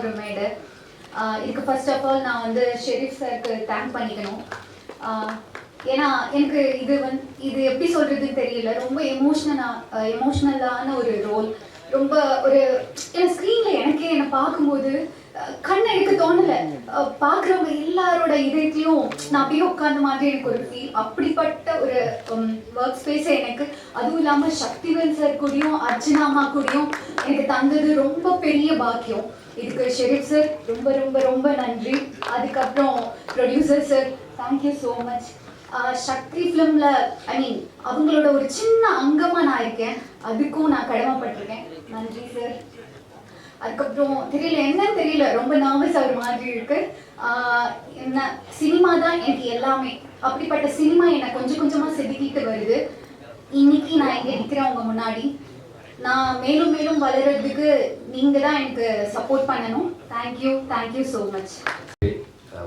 ஒரு மேடை. இதுக்கு ஃபர்ஸ்ட் ஆஃப் ஆல் நான் வந்து ஷெரீஃப் சாருக்கு தேங்க் பண்ணிக்கணும். ஏன்னா எனக்கு இது எப்படி சொல்கிறதுன்னு தெரியல. ரொம்ப எமோஷ்னலான ஒரு ரோல். ரொம்ப ஒரு என் ஸ்க்ரீனில் என்னை பார்க்கும்போது கண்ணை எடுக்க தோணலை. பார்க்குறவங்க எல்லாரோட இதயத்தையும் நான் அப்படியே உட்கார்ந்த மாதிரி எனக்கு ஒரு ஃபீல். அப்படிப்பட்ட ஒரு ஒர்க் ஸ்பேஸை எனக்கு, அதுவும் இல்லாமல் சக்திவேல் சார் கூடயும் அர்ச்சனாமா கூடயும் எனக்கு தந்தது ரொம்ப பெரிய பாக்கியம். இதுக்கு ஷெரீஃப் சார் ரொம்ப ரொம்ப ரொம்ப நன்றி. அதுக்கப்புறம் producer sir, thank you so much. Sakthi ஃபிலிமில் அவங்களோட ஒரு சின்ன அங்கமாக நான் இருக்கேன், அதுக்கும் நான் கடமைப்பட்டிருக்கேன். நன்றி சார். அதுக்கப்புறம் தெரியல ரொம்ப நர்வஸ் ஆகிற மாதிரி இருக்கு. என்ன சினிமா தான் எனக்கு எல்லாமே. அப்படிப்பட்ட சினிமா என்னை கொஞ்சம் கொஞ்சமாக செதுக்கிட்டு வருது. இன்னைக்கு நான் இங்கே நிற்கிறேன் உங்கள் முன்னாடி. நான் மேலும் மேலும் வளர்கிறதுக்கு நீங்கள் தான் எனக்கு சப்போர்ட் பண்ணணும். Thank you so much.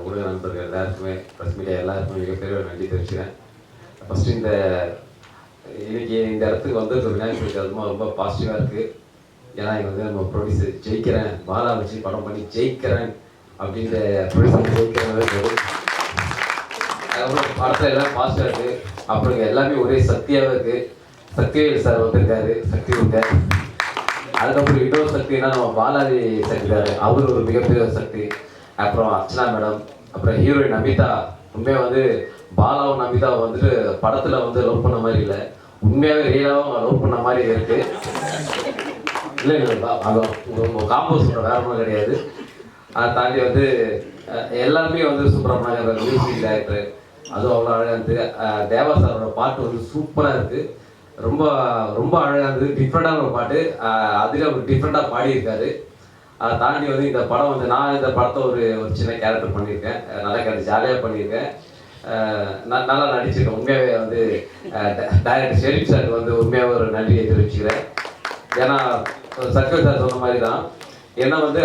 ஊடக நண்பர்கள் எல்லாருக்குமே, ப்ரெஸ் மீடியா எல்லாருக்குமே மிகப்பெரிய ஒரு நன்றி தெரிவிச்சுக்கிறேன். ஃபஸ்ட்டு இன்னைக்கு இந்த இடத்துக்கு வந்தது விநாயகர் அதுமா ரொம்ப பாசிட்டிவாக இருக்குது. ஏன்னா இங்கே வந்து நம்ம ப்ரொடியூசர் ஜெயிக்கிறேன், பாலா வச்சு படம் பண்ணி ஜெயிக்கிறேன் அப்படின்ற ப்ரொடியூசர் ஜெயிக்கிறேன். அதுக்கப்புறம் படத்தில் எல்லாம் பாசிட்டிவாக இருக்குது. அப்புறம் இங்கே எல்லாமே ஒரே சக்தியாகவே இருக்குது. சக்திவேல் சார் வந்திருக்காரு, சக்தி உங்க. அதுக்கப்புறம் இன்னொரு சக்தினா நம்ம பாலாஜி சக்திக்காரு, அவர் ஒரு மிகப்பெரிய சக்தி. அப்புறம் அர்ச்சனா மேடம், அப்புறம் ஹீரோயின் நமிதா. உண்மையாக வந்து பாலாவும் நமிதாவை வந்துட்டு படத்தில் வந்து லவ் பண்ண மாதிரி இல்லை, உண்மையாகவே ரியலாகவும் லவ் பண்ண மாதிரி இருக்கு. இல்லை உங்கள் காம்போஸ் சொல்கிற வேற ஒன்றும் கிடையாது. அதை தாண்டி வந்து எல்லாருமே வந்து சூப்பராக பண்ணாங்க. மியூசிக் டைரக்டர் அதுவும் அவ்வளோ அழகாக இருந்தது. தேவா சாரோட பாட்டு வந்து சூப்பராக இருக்குது, ரொம்ப ரொம்ப அழகாக இருந்தது. டிஃப்ரெண்டான ஒரு பாட்டு, அதில் ஒரு டிஃப்ரெண்ட்டாக பாடியிருக்காரு. அதை தாண்டி வந்து இந்த படம் வந்து நான் இந்த படத்தை ஒரு சின்ன கேரக்டர் பண்ணியிருக்கேன். நல்லா கேரக்டர் ஜாலியாக பண்ணியிருக்கேன், நல்லா நடிச்சிருக்கேன். உண்மையாகவே வந்து டைரக்டர் ஷெரீஃப் சாருக்கு வந்து உண்மையாக ஒரு நன்றியை தெரிவிச்சுக்கிறேன். ஏன்னா சக்திவேல் சார் சொன்ன மாதிரி தான், ஏன்னா வந்து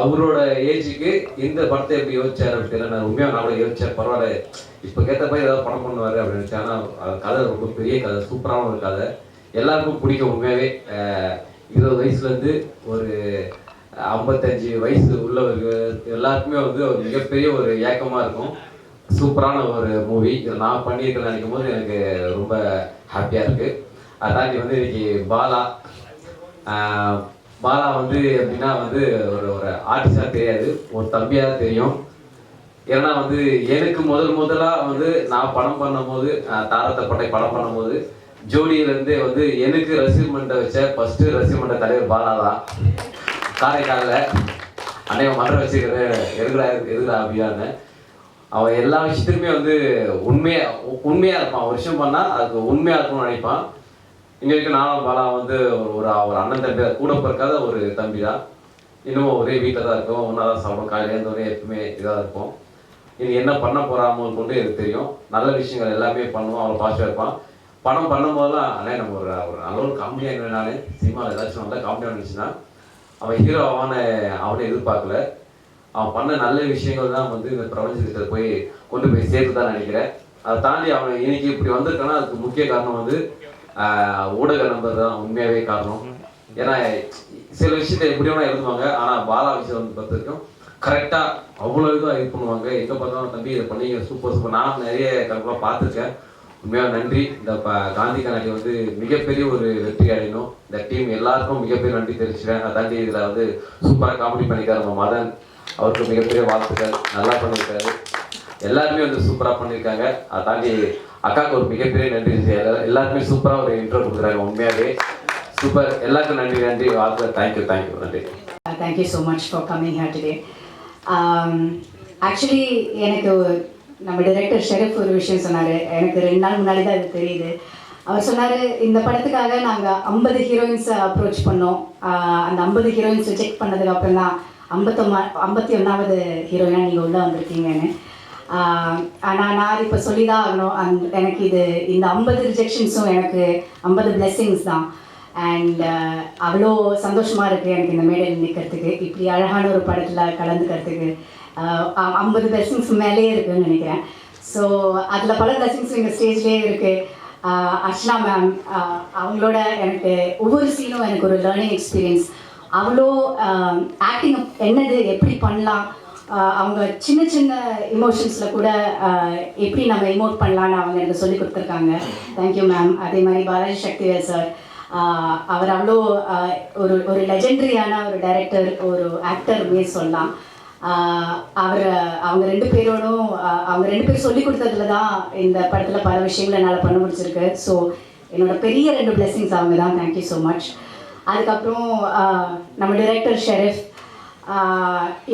அவரோட ஏஜுக்கு இந்த படத்தை எப்படி யோசிச்சார் அப்படின்னு தெரியல. நான் உண்மையாக நான் கூட யோசிச்சேன், பரவாயில்ல இப்போ கேட்ட மாதிரி ஏதாவது படம் பண்ணுவார் அப்படின்னு நினச்சேன். ஆனால் கதை ரொம்ப பெரிய கதை, சூப்பரான ஒரு கதை, எல்லாருக்கும் பிடிக்கும். உண்மையாகவே 20 வயசுலேருந்து ஒரு 55 வயசு உள்ளவர்கள் எல்லாருக்குமே வந்து ஒரு மிகப்பெரிய ஒரு ஏக்கமாக இருக்கும். சூப்பரான ஒரு மூவி இதில் நான் பண்ணியிருக்கேன்னு நினைக்கும் போது எனக்கு ரொம்ப ஹாப்பியாக இருக்குது. அதை தாண்டி வந்து இன்னைக்கு பாலா வந்து எப்படின்னா வந்து ஒரு ஆர்டிஸ்டாக தெரியாது, ஒரு தம்பியாக தெரியும். ஏன்னா வந்து எனக்கு முதலாக வந்து நான் படம் பண்ணும்போது, தாரத்தப்பட்டை படம் பண்ணும்போது ஜோடியிலேருந்தே வந்து எனக்கு ரசிகமன்றை வச்ச ஃபஸ்ட்டு ரசிகமன்ற தலைவர் பாலா தான். காரைக்காலில் அன்னைய மன்ற வச்சுக்கிறேன் எதுக்குறா அப்படியான்னு. அவன் எல்லா விஷயத்துலையுமே வந்து உண்மையாக இருப்பான். ஒரு விஷயம் பண்ணால் அதுக்கு உண்மையாக இருக்கணும்னு நினைப்பான். இங்கே வரைக்கும் நானும் பாலா வந்து ஒரு அண்ணன் தம்பி கூட பிறக்காத ஒரு தம்பி தான். இன்னமும் ஒரே வீட்டில் தான் இருக்கும், ஒன்றா தான் சாப்பிடும், காலையிலேருந்து ஒரே எப்பவுமே இதாக இருக்கும். இது என்ன பண்ண போகிறாமோ கொண்டு எனக்கு தெரியும். நல்ல விஷயங்கள் எல்லாமே பண்ணுவோம், அவனை பாசிட்டிவாக இருப்பான். படம் பண்ணும்போதெல்லாம் அண்ணே நம்ம ஒரு நல்ல ஒரு காமெடியாக வேணாலே சினிமாவில் ஏதாச்சும் நல்லா காமெடியாக இருந்துச்சுன்னா அவன் ஹீரோ அவனை எதிர்பார்க்கல. அவன் பண்ண நல்ல விஷயங்கள் தான் வந்து இந்த பிரபஞ்சத்திட்ட போய் கொண்டு போய் சேர்த்து தான் நினைக்கிறேன். அதை தாண்டி அவன் இன்னைக்கு இப்படி வந்திருக்கான்னா அதுக்கு முக்கிய காரணம் வந்து ஊடக நண்பர் தான் உண்மையாகவே காரணம். ஏன்னா சில விஷயத்தை எப்படி வேணா எழுதுவாங்க, ஆனால் பாலா விஷயம் வந்து பார்த்துருக்கோம் கரெக்டாக அவ்வளோ இதுவாக இது பண்ணுவாங்க. எங்கே பார்த்தாலும் தம்பி இதை பண்ணி சூப்பர் நான் நிறைய கணக்கெலாம் பார்த்துருக்கேன். உண்மையாக நன்றி. இந்த காந்தி கண்ணாடி வந்து மிகப்பெரிய ஒரு வெற்றி அடையணும். இந்த டீம் எல்லாருக்கும் மிகப்பெரிய நன்றி தெரிவிச்சுக்கிறேன். அதை தாண்டி இதில் வந்து சூப்பராக காமெடி பண்ணியிருக்காரு நம்ம மதன், அவருக்கு மிகப்பெரிய வாழ்த்துக்கள், நல்லா பண்ணியிருக்காரு. எல்லாருமே வந்து சூப்பராக பண்ணியிருக்காங்க. அதை தாண்டி அக்காவுக்கு ஒரு மிகப்பெரிய நன்றி. எல்லாருமே சூப்பராக ஒரு இன்ட்ரோ கொடுக்குறாங்க, உண்மையாகவே சூப்பர். எல்லாருக்கும் நன்றி வாழ்த்துக்கள். தேங்க்யூ நன்றி. Thank you so much for coming here today. Actually எனக்கு நம்ம டைரக்டர் ஷெரீஃப் ஒரு விஷயம் சொன்னார், எனக்கு 2 நாள் முன்னாடி தான் இது தெரியுது. அவர் சொன்னார், இந்த படத்துக்காக நாங்கள் 50 ஹீரோயின்ஸை அப்ரோச் பண்ணோம். அந்த 50 ஹீரோயின்ஸ் ரிஜெக்ட் பண்ணதுக்கு அப்புறம் தான் 51வது ஹீரோயினாக நீங்கள் உள்ளே வந்திருக்கீங்கன்னு. ஆனால் நான் இப்போ சொல்லி தான் ஆகணும், எனக்கு இந்த 50 ரிஜெக்ஷன்ஸும் எனக்கு 50 பிளெஸ்ஸிங்ஸ் தான். அண்ட் அவ்வளோ சந்தோஷமாக இருக்குது எனக்கு இந்த மேடையில் நிற்கிறதுக்கு, இப்படி அழகான ஒரு படத்தில் கலந்துக்கிறதுக்கு. 50 பிளெஸ்ஸிங்ஸ் மேலேயே இருக்குதுன்னு நினைக்கிறேன். ஸோ அதில் பல பிளெஸ்ஸிங்ஸ் எங்கள் ஸ்டேஜ்லேயே இருக்குது. அர்ச்சனா மேம் அவங்களோட எனக்கு ஒவ்வொரு சீனும் எனக்கு ஒரு லேர்னிங் எக்ஸ்பீரியன்ஸ். அவ்வளோ ஆக்டிங் என்னது எப்படி பண்ணலாம், அவங்க சின்ன சின்ன இமோஷன்ஸில் கூட எப்படி நம்ம இமோட் பண்ணலான்னு அவங்க எனக்கு சொல்லி கொடுத்துருக்காங்க. Thank you ma'am. அதே மாதிரி பாலாஜி சக்திவேல் சார், அவர் அவ்வளோ ஒரு ஒரு லெஜெண்டரியான ஒரு டைரக்டர், ஒரு ஆக்டர்மே சொல்லலாம். அவங்க ரெண்டு பேரோடும் அவங்க ரெண்டு பேரும் சொல்லி கொடுத்ததுல தான் இந்த படத்தில் பல விஷயங்களை என்னால் பண்ண முடிச்சிருக்கு. ஸோ என்னோட பெரிய 2 blessings அவங்க தான். Thank you so much. அதுக்கப்புறம் நம்ம டைரக்டர் ஷெரீஃப்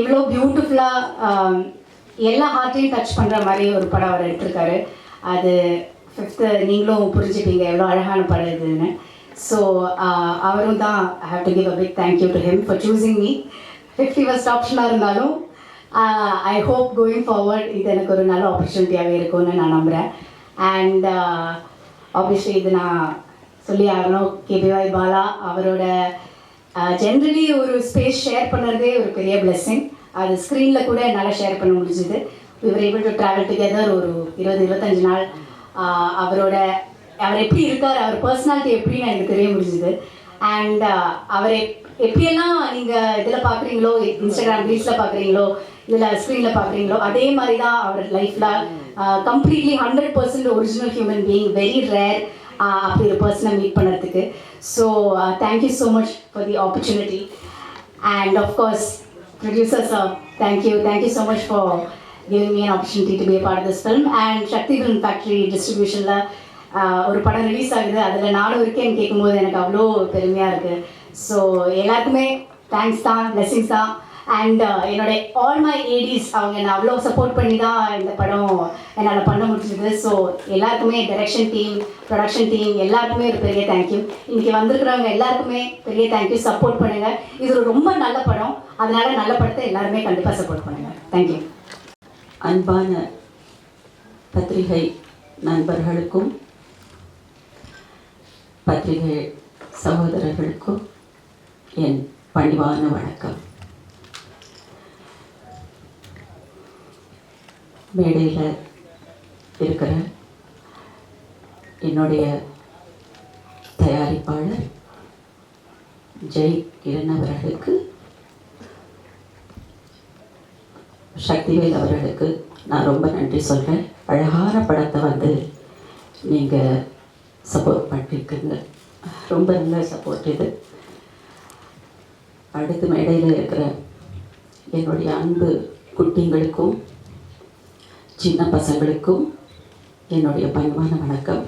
இவ்வளோ பியூட்டிஃபுல்லாக எல்லா ஹார்ட்டையும் டச் பண்ணுற மாதிரி ஒரு படம் அவர் எடுத்திருக்காரு. அது 5th நீங்களும் புரிஞ்சுப்பீங்க எவ்வளோ அழகான படம் இதுன்னு. ஸோ அவரும் தான் I have to give a big thank you to him for choosing me. 51st ஆப்ஷனாக இருந்தாலும் ஐ ஹோப் கோயிங் ஃபார்வர்ட் இது எனக்கு ஒரு நல்ல ஆப்பர்ச்சுனிட்டியாகவே இருக்கும்னு நான் நம்புகிறேன். அண்ட் ஆப்வியஸ்லி இது நான் சொல்லி ஆகணும், KBY பாலா அவரோட ஜென்ரலி ஒரு ஸ்பேஸ் ஷேர் பண்ணுறதே ஒரு பெரிய பிளெஸ்ஸிங். அது ஸ்க்ரீனில் கூட என்னால் ஷேர் பண்ண முடிஞ்சுது. we were able to travel together ஒரு 20-25 நாள். அவர் எப்படி இருக்கார், அவர் பர்சனாலிட்டி எப்படின்னு எனக்கு தெரிய முடிஞ்சுது. அண்ட் அவர் எப்படியெல்லாம் நீங்கள் இதில் பார்க்குறீங்களோ, இன்ஸ்டாகிராம் ரீல்ஸில் பார்க்குறீங்களோ, இதில் ஸ்க்ரீனில் பார்க்குறீங்களோ, அதே மாதிரி தான் அவர் லைஃப்பில் completely 100% original human being, very rare அப்படி ஒரு பர்சனை மீட் பண்ணுறதுக்கு. So thank you so much for the opportunity. And of course producer sir, thank you so much for giving me an opportunity to be a part of this film. And Shakti Film Factory distributionல ஒரு படம் release ஆகுது, அதில் நானும் இருக்கேன்னு கேட்கும்போது எனக்கு அவ்வளோ பெருமையாக இருக்குது. ஸோ எல்லாருக்குமே தேங்க்ஸ் தான், பிளெஸிங்ஸ் தான். அண்ட் என்னோட ஆல் மை ஏடிஸ் அவங்க என்னை அவ்வளோ சப்போர்ட் பண்ணி தான் இந்த படம் என்னால் பண்ண முடிஞ்சுது. ஸோ எல்லாருக்குமே, டைரக்ஷன் டீம், ப்ரொடக்ஷன் டீம் எல்லாருக்குமே ஒரு பெரிய தேங்க்யூ. இன்றைக்கி வந்திருக்கிறவங்க எல்லாருக்குமே பெரிய தேங்க்யூ. சப்போர்ட் பண்ணுங்கள், இது ஒரு ரொம்ப நல்ல படம், அதனால் நல்ல படத்தை எல்லாருமே கண்டிப்பாக சப்போர்ட் பண்ணுங்கள். தேங்க்யூ. அன்பான பத்திரிகை நண்பர்களுக்கும் பத்திரிகை சகோதரர்களுக்கும் என் பணிவான வணக்கம். மேடையில் இருக்கிற என்னுடைய தயாரிப்பாளர் ஜெய் கிரண் அவர்களுக்கு, சக்திவேல் அவர்களுக்கு நான் ரொம்ப நன்றி சொல்கிறேன். அழகான படத்தை நீங்கள் சப்போர்ட் பண்ணியிருக்குங்க, ரொம்ப நல்ல சப்போர்ட் இது. அடுத்து மேடையில் இருக்கிற என்னுடைய அன்பு குட்டிங்களுக்கும் சின்ன பசங்களுக்கும் என்னுடைய பணிவான வணக்கம்.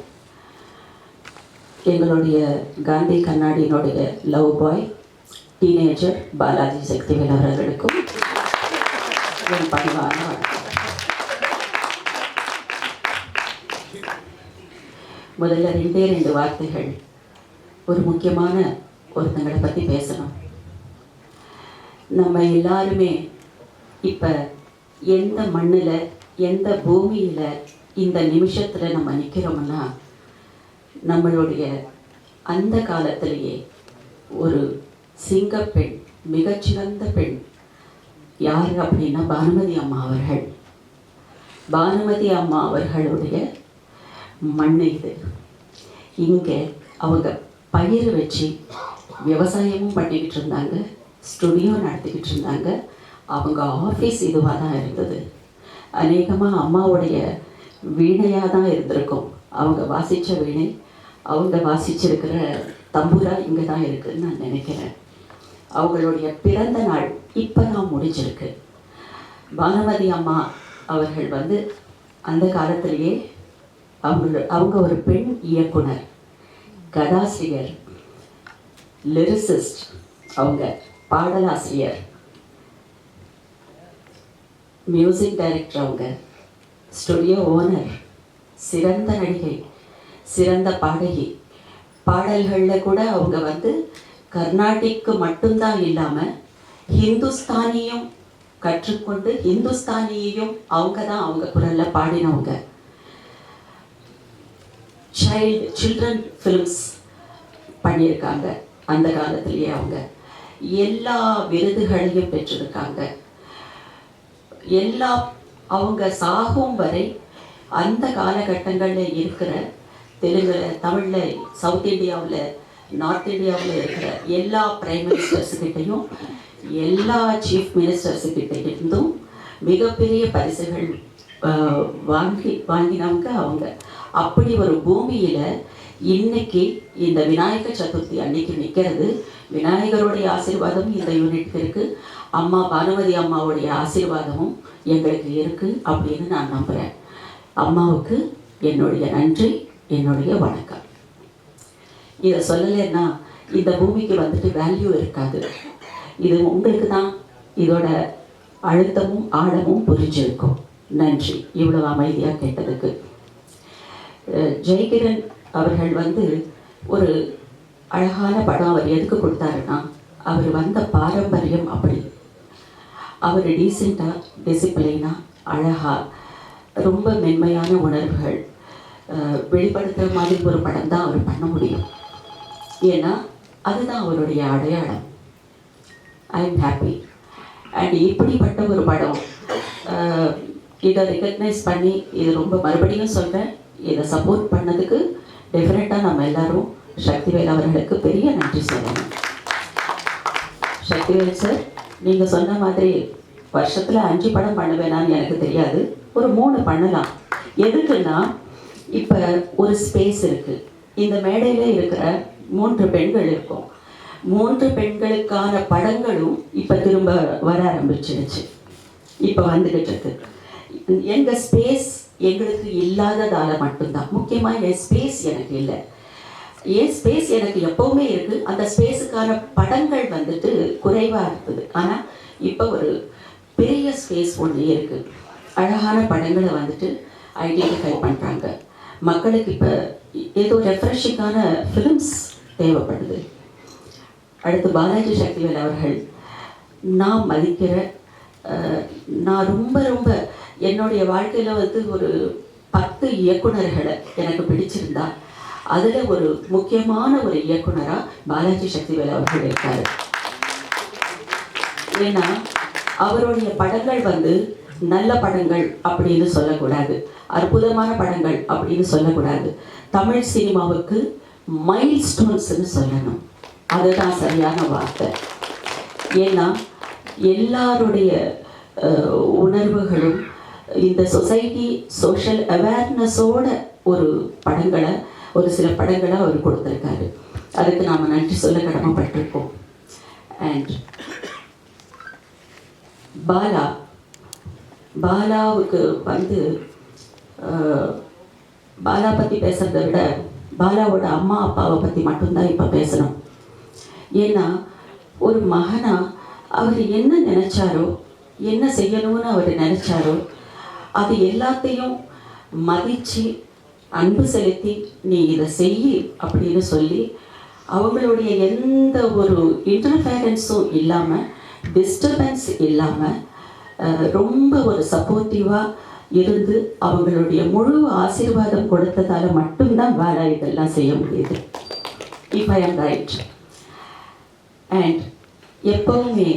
எங்களுடைய காந்தி கண்ணாடியினுடைய லவ் பாய் டீனேஜர் பாலாஜி சக்திவேல் அவர்களுக்கும் என் பணிவான வணக்கம். முதல்ல 2 வார்த்தைகள் ஒரு முக்கியமான ஒருத்தங்களை பற்றி பேசணும். நம்ம எல்லாருமே இப்போ எந்த மண்ணில், எந்த பூமியில் இந்த நிமிஷத்தில் நம்ம நிற்கிறோம்னா, நம்மளுடைய அந்த காலத்திலேயே ஒரு சிங்கப்பெண், மிகச்சிறந்த பெண் யார் அப்படின்னா பானுமதி அம்மா அவர்கள். பானுமதி அம்மா அவர்களுடைய மண் இது. இங்கே அவங்க பயிர் வச்சு விவசாயமும் பண்ணிக்கிட்டு இருந்தாங்க, ஸ்டுடியோ நடத்திக்கிட்டு இருந்தாங்க. அவங்க ஆஃபீஸ் இதுவாக தான் இருந்தது. அநேகமாக அம்மாவுடைய வீணையாக தான் இருந்திருக்கும். அவங்க வாசித்த வீணை, அவங்க வாசிச்சிருக்கிற தம்புரா இங்கே தான் இருக்குதுன்னு நான் நினைக்கிறேன். அவங்களுடைய பிறந்த நாள் இப்போ தான் முடிஞ்சிருக்கு. பானுமதி அம்மா அவர்கள் அந்த காலத்திலேயே அவங்க ஒரு பெண் இயக்குனர், கதாசிரியர், லிரிசிஸ்ட், அவங்க பாடலாசிரியர், மியூசிக் டைரக்டர், அவங்க ஸ்டுடியோ ஓனர், சிறந்த நடிகை, சிறந்த பாடகி. பாடல்களில் கூட அவங்க கர்நாடிக்கு மட்டும்தான் இல்லாமல் ஹிந்துஸ்தானியும் கற்றுக்கொண்டு ஹிந்துஸ்தானியையும் அவங்க குரலில் பாடினவங்க. சில்ட்ரன் ஃபிலிம்ஸ் பண்ணியிருக்காங்க. அந்த காலத்திலேயே அவங்க எல்லா விருதுகளையும் பெற்றிருக்காங்க. அவங்க சாகும் வரை அந்த காலகட்டங்களில் இருக்கிற தெலுங்குல, தமிழில், சவுத் இந்தியாவில் நார்த் இந்தியாவில் இருக்கிற எல்லா பிரைம் மினிஸ்டர்ஸுக்கிட்டையும் எல்லா சீஃப் மினிஸ்டர்ஸுக்கிட்ட இருந்தும் மிகப்பெரிய பரிசுகள் வாங்கினவங்க அவங்க. அப்படி ஒரு பூமியில் இன்னைக்கு இந்த விநாயகர் சதுர்த்தி அன்னைக்கு நிற்கிறது. விநாயகருடைய ஆசீர்வாதம் இந்த யூனிட்க்கு இருக்குது, அம்மா பானுமதி அம்மாவுடைய ஆசீர்வாதமும் எங்களுக்கு இருக்குது அப்படின்னு நான் நம்புகிறேன். அம்மாவுக்கு என்னுடைய நன்றி, என்னுடைய வணக்கம். இதை சொல்லலைன்னா இந்த பூமிக்கு வந்துட்டு வேல்யூ இருக்காது. இது உங்களுக்கு தான் இதோட அழுத்தமும் ஆழமும் புரிஞ்சிருக்கும். நன்றி இவ்வளவு அமைதியாக கேட்டதுக்கு. ஜெயகிரன் அவர்கள் வந்து ஒரு அழகான படம் அவர் எதுக்கு கொடுத்தாருன்னா, அவர் வந்த பாரம்பரியம் அப்படி. அவர் டீசெண்டாக, டிசிப்ளினாக, அழகாக, ரொம்ப மென்மையான உணர்வுகள் வெளிப்படுத்துகிற மாதிரி ஒரு படம் தான் அவர் பண்ண முடியும். ஏன்னா அதுதான் அவருடைய அடையாளம். I am happy. அண்ட் இப்படிப்பட்ட ஒரு படம் இதை ரெக்கக்னைஸ் பண்ணி, இது ரொம்ப மறுபடியும் சொல்கிறேன், இதை சப்போர்ட் பண்ணதுக்கு டெஃபினட்டாக நம்ம எல்லாரும் சக்திவேல் அவர்களுக்கு பெரிய நன்றி சொல்லணும். சக்திவேல் சார், நீங்கள் சொன்ன மாதிரி வருஷத்தில் 5 படம் பண்ணுவேனான்னு எனக்கு தெரியாது, ஒரு 3 பண்ணலாம். எதுக்குன்னா, இப்போ ஒரு ஸ்பேஸ் இருக்குது, இந்த மேடையில் இருக்கிற 3 பெண்கள் இருக்கும். 3 பெண்களுக்கான படங்களும் இப்போ திரும்ப வர ஆரம்பிச்சிடுச்சு, இப்போ வந்துக்கிட்டு இருக்கு. எங்கள் ஸ்பேஸ் எங்களுக்கு இல்லாததால் மட்டும்தான். முக்கியமாக என் ஸ்பேஸ் எனக்கு இல்லை. என் ஸ்பேஸ் எனக்கு எப்போவுமே இருக்குது, அந்த ஸ்பேஸுக்கான படங்கள் வந்துட்டு குறைவாக இருக்குது. ஆனால் இப்போ ஒரு பெரிய ஸ்பேஸ் ஒன்று இருக்குது. அழகான படங்களை வந்துட்டு ஐடென்டிஃபை பண்ணுறாங்க. மக்களுக்கு இப்போ ஏதோ ரெஃப்ரெஷிங்கான ஃபிலிம்ஸ் தேவைப்படுது. அடுத்து பாலாஜி சக்திவேல் அவர்கள், நான் மதிக்கிற, நான் ரொம்ப ரொம்ப என்னுடைய வாழ்க்கையில் வந்து ஒரு 10 இயக்குனர்களை எனக்கு பிடிச்சிருந்தா அதில் ஒரு முக்கியமான ஒரு இயக்குனராக பாலாஜி சக்திவேல் அவர்கள் இருக்கார். ஏன்னா அவருடைய படங்கள் வந்து நல்ல படங்கள் அப்படின்னு சொல்லக்கூடாது, அற்புதமான படங்கள் அப்படின்னு சொல்லக்கூடாது, தமிழ் சினிமாவுக்கு மைல் ஸ்டோன்ஸ்ன்னு சொல்லணும். அதுதான் சரியான வார்த்தை. ஏன்னா எல்லாருடைய உணர்வுகளும் இந்த சொசைட்டி சோஷியல் அவேர்னஸோட ஒரு படங்களை, ஒரு சில படங்களை அவர் கொடுத்துருக்காரு. அதுக்கு நாம் நன்றி சொல்ல கடமைப்பட்டிருக்கோம். அண்ட் பாலாவுக்கு வந்து பாலா பற்றி பேசுகிறத விட பாலாவோட அம்மா அப்பாவை பற்றி மட்டும்தான் இப்போ பேசணும். ஏன்னா ஒரு மகனா அவர் என்ன நினச்சாரோ, என்ன செய்யணும்னு அவர் நினச்சாரோ, அது எல்லாத்தையும் மதித்து அன்பு செலுத்தி நீ இதை செய் அப்படின்னு சொல்லி, அவங்களுடைய எந்த ஒரு இன்டர்ஃபேரன்ஸும் இல்லாமல், டிஸ்டர்பன்ஸ் இல்லாமல், ரொம்ப ஒரு சப்போர்ட்டிவாக இருந்து அவங்களுடைய முழு ஆசீர்வாதம் கொடுத்ததால் மட்டும்தான் பாலா இதெல்லாம் செய்ய முடியுது. இஃப் ஐ ஆம் ரைட். அண்ட் எப்பவுமே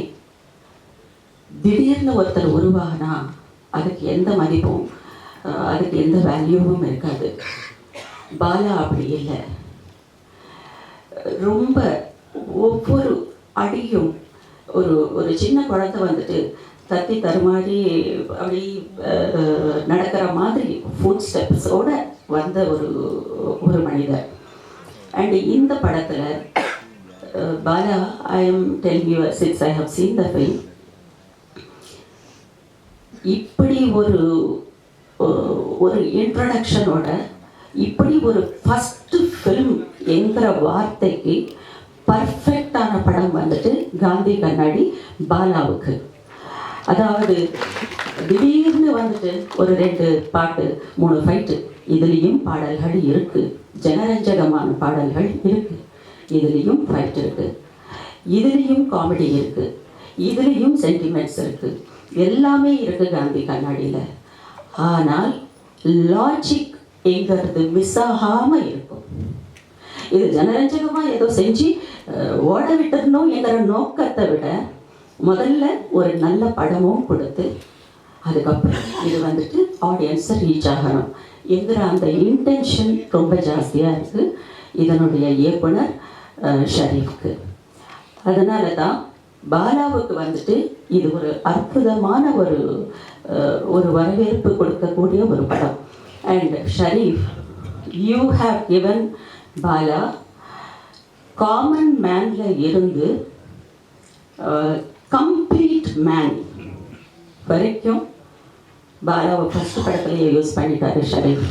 திடீர்னு ஒருத்தர் உருவாகினா அதுக்கு எந்த மதிப்பும், அதுக்கு எந்த வேல்யூவும் இருக்காது. பாலா அப்படி இல்லை. ரொம்ப ஒவ்வொரு அடியும் ஒரு ஒரு சின்ன குழந்தை வந்துட்டு தத்தி தருமாறி அப்படி நடக்கிற மாதிரி ஃபுட் ஸ்டெப்ஸோடு வந்த ஒரு மனிதர். அண்ட் இந்த படத்தில் Bala, I am telling you since I have seen the film, இப்படி ஒரு இன்ட்ரடக்ஷனோட, இப்படி ஒரு ஃபஸ்ட்டு ஃபில்ம் என்கிற வார்த்தைக்கு பர்ஃபெக்டான படம் வந்துட்டு காந்தி கண்ணாடி பாலாவுக்கு. அதாவது திடீர்னு வந்துட்டு ஒரு 2 பாட்டு 3 ஃபைட்டு, இதுலேயும் பாடல்கள் இருக்குது, ஜனரஞ்சகமான பாடல்கள் இருக்குது, இதுலேயும் ஃபைட் இருக்குது, இதுலேயும் காமெடி இருக்குது, இதுலேயும் சென்டிமெண்ட்ஸ் இருக்குது, எல்லாமே இருக்குது காந்தி கண்ணாடியில். ஆனால் லாஜிக் எங்கிறது மிஸ் ஆகாமல் இருக்கும். இது ஜனரஞ்சகமாக ஏதோ செஞ்சு ஓட விட்டுறணும் என்கிற நோக்கத்தை விட, முதல்ல ஒரு நல்ல படமும் கொடுத்து அதுக்கப்புறம் இது வந்துட்டு ஆடியன்ஸை ரீச் ஆகணும் என்கிற அந்த இன்டென்ஷன் ரொம்ப ஜாஸ்தியாக இருக்குது. இதனுடைய இயக்குனர் ஷரீஃப்க்கு. அதனால தான் பாலாவுக்கு வந்துட்டு இது ஒரு அற்புதமான ஒரு வரவேற்பு கொடுக்கக்கூடிய ஒரு படம். And Sharif, you have given Bala common மேன்ல இருந்து கம்ப்ளீட் மேன் வரைக்கும் பாலாவை ஃபஸ்ட்டு படத்துலேயே யூஸ் பண்ணிட்டாரு ஷரீஃப்.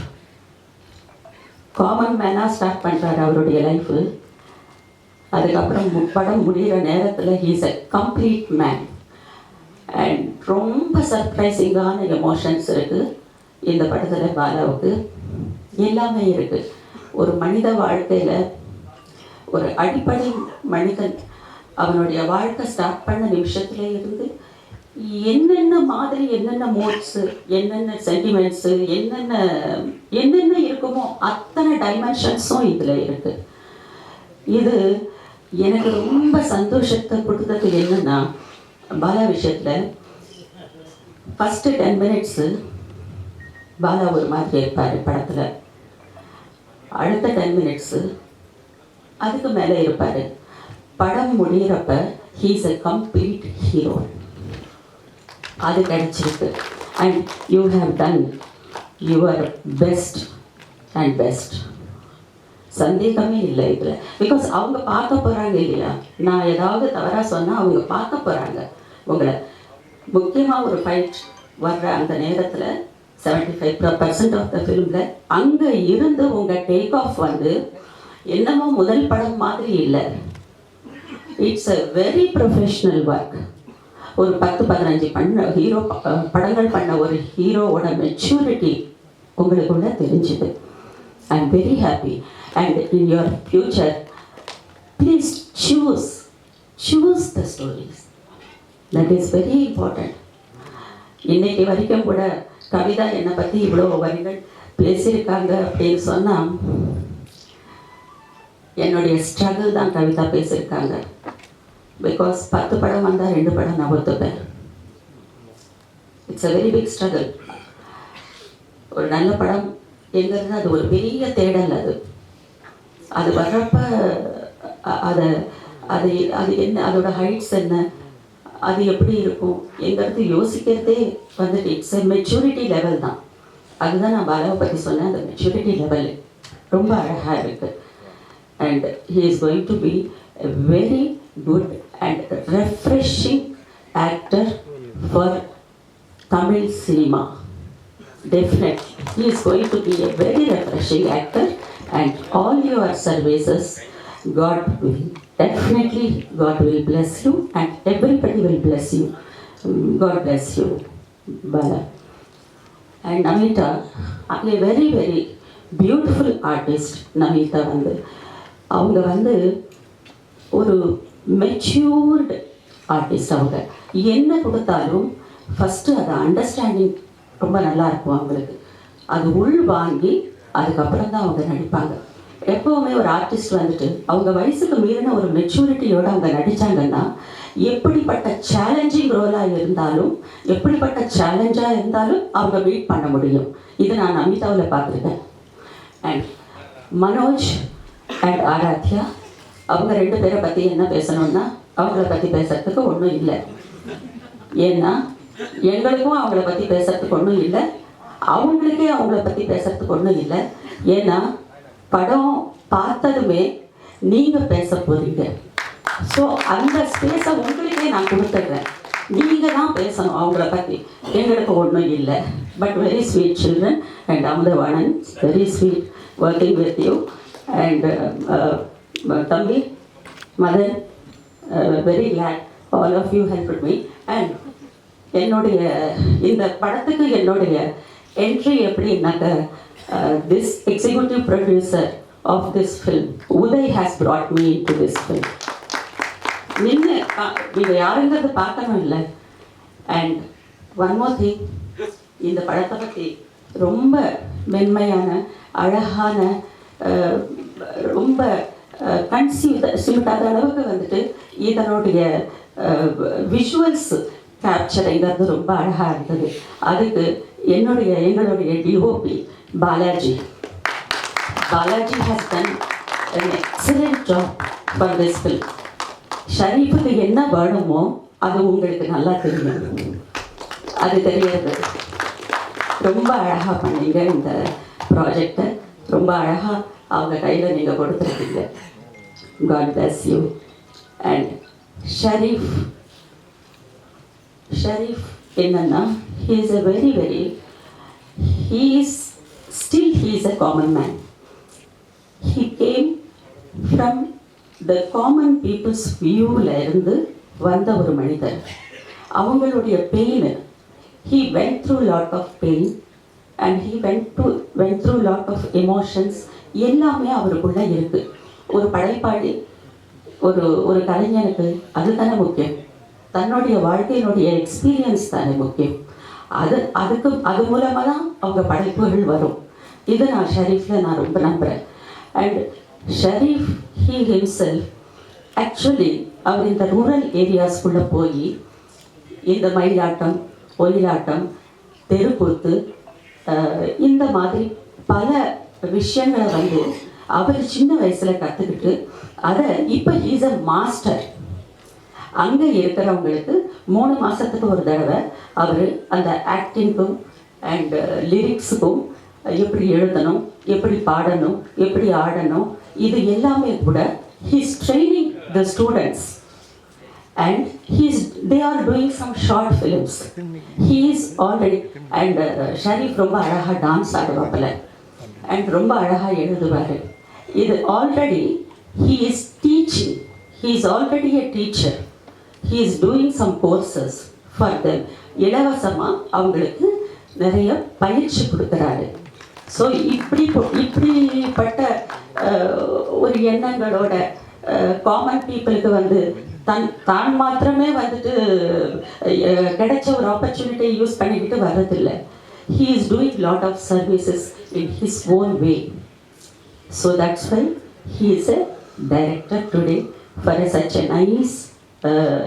காமன் மேனாக ஸ்டார்ட் பண்ணுறாரு அவருடைய லைஃபு. அதுக்கப்புறம் படம் முடிகிற நேரத்தில் he's a complete man. And ரொம்ப சர்ப்ரைசிங்கான எமோஷன்ஸ் இருக்குது இந்த படத்தில். பாலாவுக்கு எல்லாமே இருக்குது. ஒரு மனித வாழ்க்கையில் ஒரு அடிப்படை மனிதன் அவனுடைய வாழ்க்கை ஸ்டார்ட் பண்ண நிமிஷத்துல இருந்து என்னென்ன மாதிரி, என்னென்ன மோட்ஸு, என்னென்ன சென்டிமெண்ட்ஸு, என்னென்ன இருக்குமோ அத்தனை டைமென்ஷன்ஸும் இதில் இருக்குது. இது எனக்கு ரொம்ப சந்தோஷத்தை கொடுத்தது என்னன்னா, பாலா விஷயத்தில் ஃபஸ்ட்டு 10 minutes பாலா ஒரு மாதிரி இருப்பார் படத்தில். அடுத்த 10 minutes அதுக்கு மேலே இருப்பார். படம் முடிகிறப்ப ஹீஸ் அ கம்ப்ளீட் ஹீரோ. அது கிடைச்சிருக்கு. And you have done your best and best. சந்தேகமே இல்லை இதில். பிகாஸ் அவங்க பார்க்க போகிறாங்க இல்லையா, நான் ஏதாவது தவறாக சொன்னால் அவங்க பார்க்க போகிறாங்க உங்களை. முக்கியமாக ஒரு ஃபைட் வர்ற அந்த நேரத்தில் 75% ஆஃப் த ஃபிலிமில் அங்கே இருந்து உங்கள் டேக் ஆஃப் வந்து என்னமோ முதல் படம் மாதிரி இல்லை. It's a very professional work. ஒரு 10-15 படங்கள் பண்ண ஒரு ஹீரோவோட மெச்சூரிட்டி உங்களுக்குள்ள தெரிஞ்சுது. I am very happy. And in your future please choose the stories. That is very important. இன்னைக்கு வரைக்கும் கூட கவிதா என்னை பற்றி இவ்வளோ வரிகள் பேசியிருக்காங்க அப்படின்னு சொன்னால் என்னுடைய ஸ்ட்ரகிள் தான் கவிதா பேசியிருக்காங்க. பிகாஸ் 10 படம் வந்தால் 2 படம் நான் ஒத்துப்பேன். It's a very big struggle. ஒரு நல்ல படம் எங்கிறது அது ஒரு பெரிய தேடல். அது வர்றப்ப அது என்ன, அதோட ஹைட்ஸ் என்ன, அது எப்படி இருக்கும் எங்கிறது யோசிக்கிறதே வந்துட்டு இட்ஸ் எ மெச்சூரிட்டி லெவல் தான். அதுதான் நான் பாலாவை பற்றி சொன்னேன். அந்த மெச்சூரிட்டி லெவல் ரொம்ப அழகாக இருக்குது. And he is going to be a very good and refreshing actor for Tamil cinema. Definitely, he is going to be a very refreshing actor, and all your services, God will bless you, and everybody will bless you. God bless you, Bala. And Namita, a very, very beautiful artist. Namita அவங்க ஒரு matured artist. அவங்க என்ன கொடுத்தாலும் first அதை understanding ரொம்ப நல்லா இருக்கும் அவங்களுக்கு. அது உள் வாங்கி அதுக்கப்புறம் தான் அவங்க நடிப்பாங்க. எப்போவுமே ஒரு ஆர்டிஸ்ட் அவங்க வயசுக்கு மீறின ஒரு மெச்சூரிட்டியோடு அவங்க நடித்தாங்கன்னா எப்படிப்பட்ட சேலஞ்சிங் ரோலாக இருந்தாலும், எப்படிப்பட்ட சேலஞ்சாக இருந்தாலும் அவங்க மீட் பண்ண முடியும். இதை நான் அமிதாவில் பார்த்துருக்கேன். அண்ட் மனோஜ் அண்ட் ஆராத்யா, அவங்க 2 பேரை பற்றி என்ன பேசணும்னா அவங்கள பற்றி பேசுறதுக்கு ஒன்றும் இல்லை. ஏன்னா எங்களுக்கும் அவங்கள பற்றி பேசுறதுக்கு ஒன்றும் இல்லை, அவங்களுக்கே அவங்கள பற்றி பேசுறதுக்கு ஒன்றும் இல்லை. ஏன்னா படம் பார்த்ததுமே நீங்கள் பேச போகிறீங்க. ஸோ அந்த ஸ்பேஸை உங்களுக்கே நான் கொடுத்துட்றேன். நீங்கள் தான் பேசணும் அவங்கள பற்றி, எங்களுக்கு ஒன்றும் இல்லை. But very sweet children. And Amudhavanan, very sweet working with you. And Thambi, Madan, very glad all of you helped me. And என்னுடைய இந்த படத்துக்கு என்னுடைய entry எப்படின்னாக்க, this executive producer of this film, Uday, has brought me into this film. நீங்கள் யாருங்கிறது பார்க்கணும் இல்லை. And one more thing, இந்த படத்தை பற்றி ரொம்ப மென்மையான அழகான ரொம்ப சிமிட்டாத அளவுக்கு இதனுடைய விஷுவல்ஸ் கேப்சரிங்கிறது ரொம்ப அழகாக இருந்தது. அதுக்கு எங்களுடைய DOP Balaji has done an excellent job for this film. ஷரீஃபுக்கு என்ன வேணுமோ அது உங்களுக்கு நல்லா தெரியும். அது தெரியாது. ரொம்ப அழகாக பண்ணீங்க இந்த ப்ராஜெக்டை. ரொம்ப அழகாக அவங்க கையில் நீங்கள் கொடுத்துருக்கீங்க. God bless you. And Sharif என்னன்னா he is a very he is a common man. He came from the common people's viewல இருந்து வந்த ஒரு மனிதர். அவங்களுடைய pain, he went through lot of pain and he went through lot of emotions. எல்லாமே அவருக்குள்ள இருக்கு. ஒரு படைப்பாளி, ஒரு கலைஞனுக்கு அதுதானே முக்கியம். தன்னுடைய வாழ்க்கையினுடைய எக்ஸ்பீரியன்ஸ் தானே முக்கியம். அது மூலமாக தான் அவங்க படைப்புகள் வரும். இது நான் ஷரீஃபில் நான் ரொம்ப நம்புகிறேன். And Sharif he himself actually அவர் இந்த ரூரல் ஏரியாஸ்குள்ளே போய் இந்த மயிலாட்டம், ஒயிலாட்டம், தெருக்கூத்து, இந்த மாதிரி பல விஷயங்களை வந்து அவர் சின்ன வயசில் கற்றுக்கிட்டு அதை இப்போ ஹீஸ் அ மாஸ்டர். அங்கே இருக்கிறவங்களுக்கு 3 மாதத்துக்கு ஒரு தடவை அவர் அந்த ஆக்டிங்க்கும் அண்ட் லிரிக்ஸுக்கும் எப்படி எழுதணும், எப்படி பாடணும், எப்படி ஆடணும், இது எல்லாமே கூட he's training the students. And they are doing some short films. He is already, and Sharif ரொம்ப அழகாக டான்ஸ் ஆடுவாப்பில் அண்ட் ரொம்ப அழகாக எழுதுவார். இது already he is teaching. He is already a teacher. He is doing some courses for them. இலவசமாக அவங்களுக்கு நிறைய பயிற்சி கொடுக்குறாரு. ஸோ இப்படிப்பட்ட ஒரு எண்ணங்களோட காமன் பீப்புளுக்கு வந்து தான் மாத்திரமே வந்துட்டு கிடைச்ச ஒரு ஆப்பர்ச்சுனிட்டியை யூஸ் பண்ணிக்கிட்டு வர்றதில்லை. He is doing lot of services in his own way. So that's why he is a director today for such a nice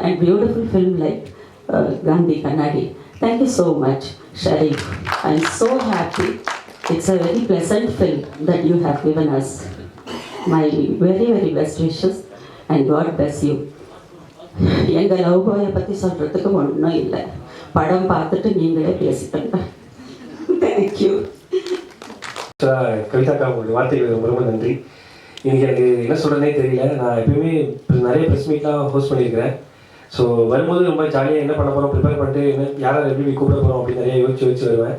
and beautiful film like Gandhi Kannadi. Thank you so much, Sharif. I'm so happy. It's a very pleasant film that you have given us. My very best wishes and God bless you. எங்கள் love பாயை பற்றி சொல்கிறதுக்கு ஒன்றும் இல்லை. படம் பார்த்துட்டு நீங்களே பேசிக்கோங்க. Thank you. கவிதாக்கா, உங்களுடைய வார்த்தைகள் ரொம்ப ரொம்ப நன்றி. இன்றைக்கி எனக்கு என்ன சொல்கிறதுனே தெரியல. நான் எப்பயுமே நிறைய ப்ரெஸ் மீட்லாம் ஹோஸ்ட் பண்ணியிருக்கிறேன். ஸோ வரும்போது ரொம்ப ஜாலியாக என்ன பண்ண போகிறோம், ப்ரிப்பேர் பண்ணிட்டு யாரை எப்படி கூப்பிட போகிறோம் அப்படின்னு நிறைய யோசிச்சு வருவேன்.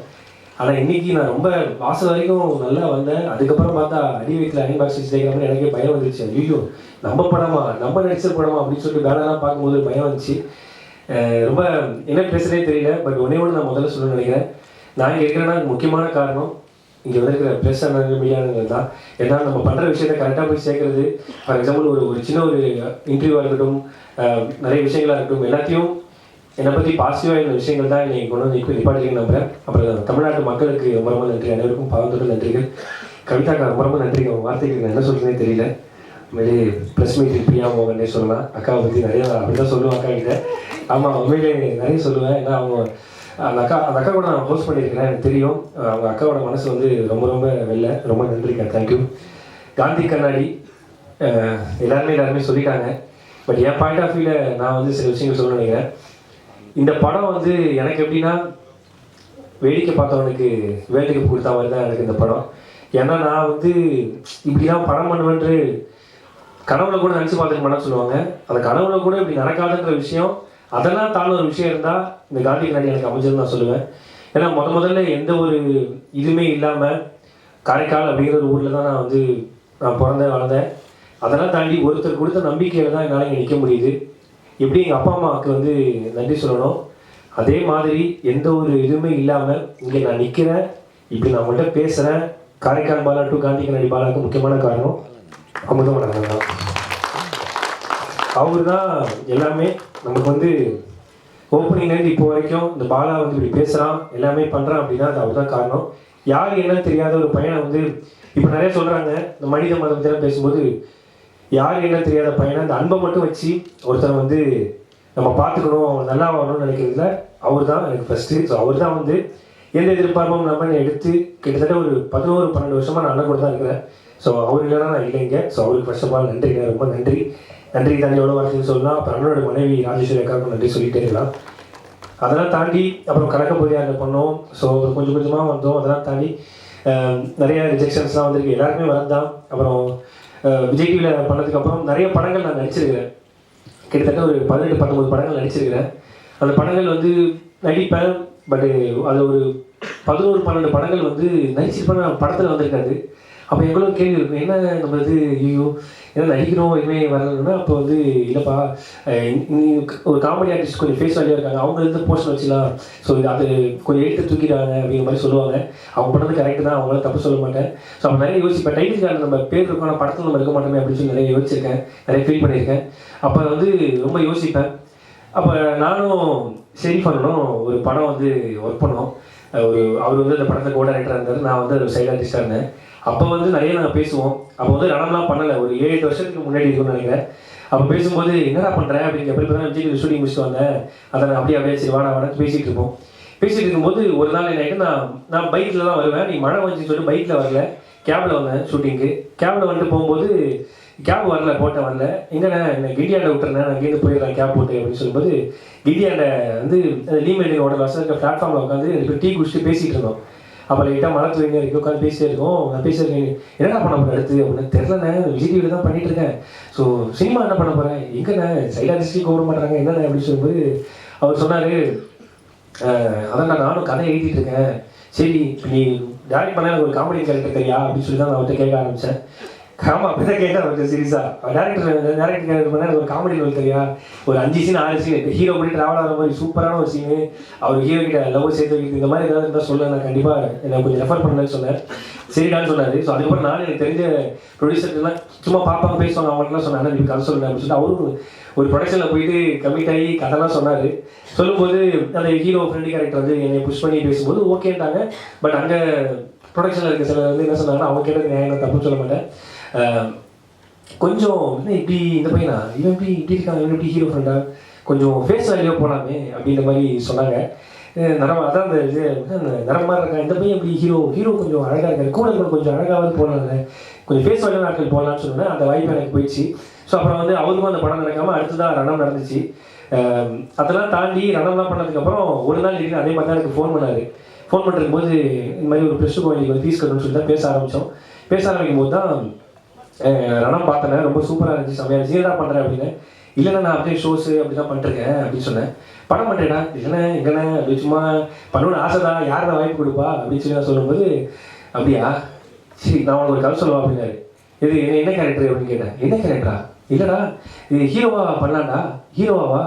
ஆனால் இன்றைக்கி நான் ரொம்ப வாசல் வரைக்கும் நல்லா வந்தேன். அதுக்கப்புறம் பார்த்தா அடி வயிற்றில் அயன் பாக்ஸ் வச்சுக்கிற மாதிரி எனக்கே பயம் வந்துருச்சு. ஐயோ, நம்ம படமா, நம்ம நடிச்ச படமா அப்படின்னு சொல்லிட்டு பேனர்லாம் பார்க்கும்போது பயம் வந்துச்சு. ரொம்ப என்ன பேசுகிறதே தெரியல. பட் ஒன்றே நான் முதல்ல சொல்லணும்னு நினைக்கிறேன். நான் இங்கே இருக்கிறேன்னா முக்கியமான காரணம் இங்கே வந்துருக்கிற ப்ரெஸ் அண்ட் மீடியானது தான். ஏன்னா நம்ம பண்ணுற விஷயத்தை கரெக்டாக போய் சேர்க்கறது. ஃபார் எக்ஸாம்பிள் ஒரு சின்ன ஒரு இன்டர்வியூவாக இருக்கட்டும், நிறைய விஷயங்களாக இருக்கட்டும், எல்லாத்தையும் என்னை பற்றி பாசிட்டிவாக இந்த விஷயங்கள் தான் நீங்கள் கொண்டு வந்து நிப்பாட்டிங்க நம்புகிறேன். அப்புறம் தமிழ்நாட்டு மக்களுக்கு ரொம்ப ரொம்ப நன்றி. அனைவருக்கும் பாவத்தோடு நன்றிகள். கவிதாக்கா ரொம்ப ரொம்ப நன்றிங்க. உங்கள் வார்த்தைக்கு நான் என்ன சொல்கிறேனே தெரியல. உண்மையிலே ப்ரெஸ் மீட்டிங் பிரியா மோகனே சொல்லலாம். அக்காவை பற்றி நிறையா அப்படி தான் சொல்லுவேன் அக்கா கிட்ட. ஆமாம், உண்மையிலே நிறைய சொல்லுவேன். ஏன்னா அவங்க அந்த அக்கா கூட நான் போஸ்ட் பண்ணியிருக்கிறேன், எனக்கு தெரியும். அவங்க அக்காவோட மனசு வந்து ரொம்ப ரொம்ப வெள்ளை. ரொம்ப நன்றிக்கா, தேங்க்யூ. காந்தி கண்ணாடி எல்லாருமே சொல்லிட்டாங்க. பட் என் பாயிண்ட் ஆஃப் வியூவில் நான் வந்து சில விஷயங்கள் சொல்ல நினைக்கிறேன். இந்த படம் வந்து எனக்கு எப்படின்னா, வேடிக்கை பார்த்தவனுக்கு வேர்ல்டு கப் கொடுத்தா மாதிரி தான் எனக்கு இந்த படம். ஏன்னா நான் வந்து இப்படிலாம் படம் பண்ணுவேன்று கனவுல கூட நினச்சி பார்த்துக்க மாட்டேன்னு சொல்லுவாங்க. அந்த கனவுல கூட இப்படி நடக்காதுன்ற விஷயம், அதெல்லாம் தாழ்ந்த ஒரு விஷயம் இருந்தால் இந்த காந்தி கண்ணாடி எனக்கு அமைஞ்சதுன்னு நான் சொல்லுவேன். ஏன்னா முதல்ல எந்த ஒரு இதுவுமே இல்லாமல் காரைக்கால் அப்படிங்கிற ஒரு ஊரில் தான் நான் பிறந்தேன் வளர்ந்தேன். அதெல்லாம் தாண்டி ஒருத்தர் கொடுத்த நம்பிக்கையில் தான் என்னால் இங்கே நிற்க முடியுது. எப்படி எங்கள் அப்பா அம்மாவுக்கு வந்து நன்றி சொல்லணும், அதே மாதிரி எந்த ஒரு இதுவுமே இல்லாமல் இங்கே நான் நிற்கிறேன், இப்படி நான் உங்கள்கிட்ட பேசுகிறேன். காரைக்கால் பாலா டு காந்தி கண்ணாடி பாலாவுக்கு முக்கியமான காரணம் அமுதவனன் தான். அவர் தான் எல்லாமே. நமக்கு வந்து ஓப்பனிங்லேருந்து இப்போ வரைக்கும் இந்த பாலா வந்து இப்படி பேசுகிறான், எல்லாமே பண்ணுறான் அப்படின்னா அது அவர் தான் காரணம். யார் என்னன்னு தெரியாத ஒரு பையனை வந்து இப்போ நிறைய சொல்கிறாங்க, இந்த மனித மதம் பேசும்போது யார் என்ன தெரியாத பையனை அந்த அன்பை மட்டும் வச்சு ஒருத்தரை வந்து நம்ம பார்த்துக்கணும், அவன் நல்லா வரணும்னு நினைக்கிறதுல அவர் தான் எனக்கு ஃபஸ்ட்டு. ஸோ அவர் தான் வந்து எந்த எதிர்பார்ப்பும் நம்ம எடுத்து கிட்டத்தட்ட ஒரு 11-12 வருஷமாக நான் அண்ணன் கூட தான் இருக்கிறேன். ஸோ அவர் இல்லைனா நான் இல்லைங்க. ஸோ அவருக்கு ஃபர்ஸ்ட் ஆஃப் ஆல் நன்றிங்க, ரொம்ப நன்றி. நன்றி தாண்டி எவ்வளோ வார்த்தைன்னு சொல்லலாம். அப்புறம் அண்ணனோட மனைவி ராஜேஸ்வரி அக்காவுக்கு நன்றி சொல்லிகிட்டே இருக்கலாம். அதெல்லாம் தாண்டி அப்புறம் கணக்க பொறியாளர் பண்ணோம். ஸோ கொஞ்சம் கொஞ்சமாக வந்தோம். அதெல்லாம் தாண்டி நிறைய ரிஜெக்ஷன்ஸ்லாம் வந்திருக்கு, எல்லாருமே வரந்தான். அப்புறம் விஜய் டிவியில் பண்ணதுக்கப்புறம் நிறைய படங்கள் நான் நடிச்சிருக்கிறேன். கிட்டத்தட்ட ஒரு 18-19 படங்கள் நடிச்சிருக்கிறேன். அந்த படங்கள் வந்து நடிப்பேன். பட்டு அது ஒரு 11-12 படங்கள் வந்து நடிச்சிருப்பேன், படத்தில் வந்திருக்காது. அப்போ எவ்வளோ கேள்வி இருக்கும், என்ன நம்ம இது ஐயோ ஏன்னா நடிக்கிறோம் எதுவுமே வரலன்னா, அப்போ வந்து இல்லைப்பா ஒரு காமெடி ஆர்டிஸ்ட் கொஞ்சம் ஃபேஸ் வேலையாக இருக்காங்க, அவங்க இருந்து போஸ்ட் வச்சுலாம், ஸோ இது அது கொஞ்சம் எழுத்து தூக்கிட்டாங்க அப்படிங்கிற மாதிரி சொல்லுவாங்க. அவங்க பண்ணது கரெக்டு தான், அவங்களால தப்பு சொல்ல மாட்டேன். ஸோ அப்போ நிறைய யோசிப்பேன், டைட்டில் கார்டு நம்ம பேர் இருக்கோம், ஆனால் படத்தில் நம்ம இருக்க மாட்டோமே அப்படின்னு சொல்லி நிறைய யோசிச்சிருக்கேன், நிறைய ஃபீல் பண்ணியிருக்கேன். அப்போ வந்து ரொம்ப யோசிப்பேன். அப்போ நானும் சரி பண்ணணும், ஒரு படம் வந்து ஒர்க் பண்ணோம். அவர் வந்து அந்த படத்தை கோ டைரக்டராக இருந்தார், நான் வந்து ஒரு சைட் ஆர்டிஸ்டாக இருந்தேன். அப்போ வந்து நிறைய நாங்கள் பேசுவோம். அப்போ வந்து ரணம்லாம் பண்ணலை, ஒரு 7-8 வருஷத்துக்கு முன்னாடி இருக்கும்னு நினைக்கிறேன். அப்போ பேசும்போது என்னடா பண்ணுறேன் அப்படிங்கிற எப்படி தான் விஜய் ஷூட்டிங் முடிச்சுட்டு வந்தேன், அதை நான் அப்படியே சரி வாடா பேசிகிட்டு இருப்போம். பேசிகிட்டு இருக்கும்போது ஒரு நாள் என்ன ஆகிட்டு, நான் பைக்கில் தான் வருவேன், நீ மழை வந்துச்சுன்னு சொல்லிட்டு பைக்கில் வரல, கேபில் வந்தேன் ஷூட்டிங்கு. கேபில் வந்துட்டு போகும்போது கேப் வரல, போட்டேன் வரல, எங்கண்ணே என்ன கிண்டியாண்டை விட்டுறேன், நான் இங்கேருந்து போயிடுறேன் கேப் போட்டு அப்படின்னு சொல்லும்போது, கிண்டியாண்டை வந்து லீமெண்டிங் ஹோட்டல் வசதி இருக்க பிளாட்ஃபார்மில் உட்காந்து இப்போ டீ குடிச்சிட்டு பேசிகிட்டு இருந்தோம். அப்போ லைட்டாக மழை தூங்க இருக்கு, உட்காந்து பேசிட்டே இருக்கோம். நான் பேசியிருக்கேன், என்னடா பண்ண போகிறேன் அடுத்து அப்படின்னு தெரிலண்ணே, விஜய் டிவியில் தான் பண்ணிட்டு இருக்கேன். ஸோ சினிமா என்ன பண்ண போகிறேன், எங்கண்ணே சைட் ஆர்டிஸ்ட்லேயும் கூப்பிட மாட்டாங்க என்னண்ணே அப்படின்னு சொல்லும்போது அவர் சொன்னார், அதான் நானும் கதை எழுதிட்டு இருக்கேன், சரி நீ டேரக்ட் பண்ண எனக்கு ஒரு காமெடி கேரக்டர் தெரியா அப்படின்னு சொல்லி தான் நான் அவர்கிட்ட கேட்க ஆரம்பித்தேன். ஆமாம் அப்படி தான் கேட்டேன் அவர்கிட்ட சீரியஸாக, டேரக்டர் கேரக்டர் பண்ண எனக்கு ஒரு காமெடி ரோல் தெரியா, ஒரு 5 சீன் 6 சீன் இப்போ ஹீரோ பண்ணி ட்ராவல் ஆகிற மாதிரி சூப்பரான ஒரு சீனு, அவர் ஹீரோ கிட்ட லவ் சேர்த்து வைக்கிறது, இந்த மாதிரி ஏதாவது இருந்தால் சொல்ல, நான் கண்டிப்பாக எனக்கு கொஞ்சம் ரெஃபர் பண்ணேன்னு சொன்னேன். சரிடான்னு சொன்னார். ஸோ அதுக்கப்புறம் நான் எனக்கு தெரிஞ்ச ப்ரொடியூசர்லாம் சும்மா பார்ப்பாங்க பேசுவாங்க, அவங்களுக்குலாம் சொன்னாங்க நீ கதை சொல்லுங்க அப்படின்னு சொல்லிட்டு அவரும் ஒரு ப்ரொடக்ஷனில் போயிட்டு கமிட் ஆகி கதைலாம் சொன்னார். சொல்லும்போது அந்த ஹீரோ ஃப்ரெண்டு கேரக்டர் வந்து என்னை புஷ் பண்ணி பேசும்போது ஓகேன்ட்டாங்க. பட் அங்கே ப்ரொடக்ஷனில் இருக்க சில வந்து என்ன சொன்னாங்கன்னா, அவங்க கேட்டது நான் தப்புன்னு சொல்ல மாட்டேன், கொஞ்சம் என்ன இப்படி இந்த பையனா இவன் இப்படி இருக்காங்க, இவன் இப்படி ஹீரோ ஃப்ரெண்டா, கொஞ்சம் ஃபேஸ் வேலையோ போகலாமே அப்படின்ற மாதிரி சொன்னாங்க. நிறம் அதான் அந்த இது நிறம் மாதிரி இருக்காங்க, இந்த பையன் இப்படி ஹீரோ கொஞ்சம் அழகாக இருக்காரு, கூட கொஞ்சம் அழகாவது போகலாங்க, கொஞ்சம் ஃபேஸ் வேலையாக நாட்கள் போகலான்னு சொன்னேன். அந்த வாய்ப்பு எனக்கு போயிடுச்சு. ஸோ அப்புறம் வந்து அவருக்கும் அந்த படம் நடக்காமல் அடுத்ததான் ரணம் நடந்துச்சு. அதெல்லாம் தாண்டி ரணம்லாம் பண்ணதுக்கப்புறம் ஒரு நாள் இருக்கு அதே மாதிரி தான் எனக்கு ஃபோன் பண்ணார். ஃபோன் பண்ணுறதுக்கு போது இந்த மாதிரி ஒரு ப்ளஸ் 2 கோயிலுக்கு வந்து ஃபீஸ் கட்டணும்னு சொல்லி தான் பேச ஆரம்பித்தோம். பேச ஆரம்பிக்கும் போது தான் ரணம் பார்த்தேன், ரொம்ப சூப்பராக இருந்துச்சு, செம்மையாக இருந்துச்சு, என்னடா பண்ணுறேன் அப்படின்னு. இல்லைண்ணா நான் அப்படியே ஷோஸு அப்படி தான் பண்ணிருக்கேன் அப்படின்னு சொன்னேன். படம் பண்ணுறேடா இல்லைண்ணே எங்கண்ணே அப்படி சும்மா பண்ணணும்னு ஆசை தான், யாரை வாய்ப்பு கொடுப்பா அப்படின்னு சொல்லி நான் சொல்லும்போது, அப்படியா சரி நான் உனக்கு ஒரு கதை சொல்லுவா அப்படின்னாரு. இது என்ன கேரக்டர் அப்படின்னு கேட்டேன். என்ன கேரக்டரா, இல்லைடா இது ஹீரோவா பண்ணலாம்டா, ஹீரோவாவா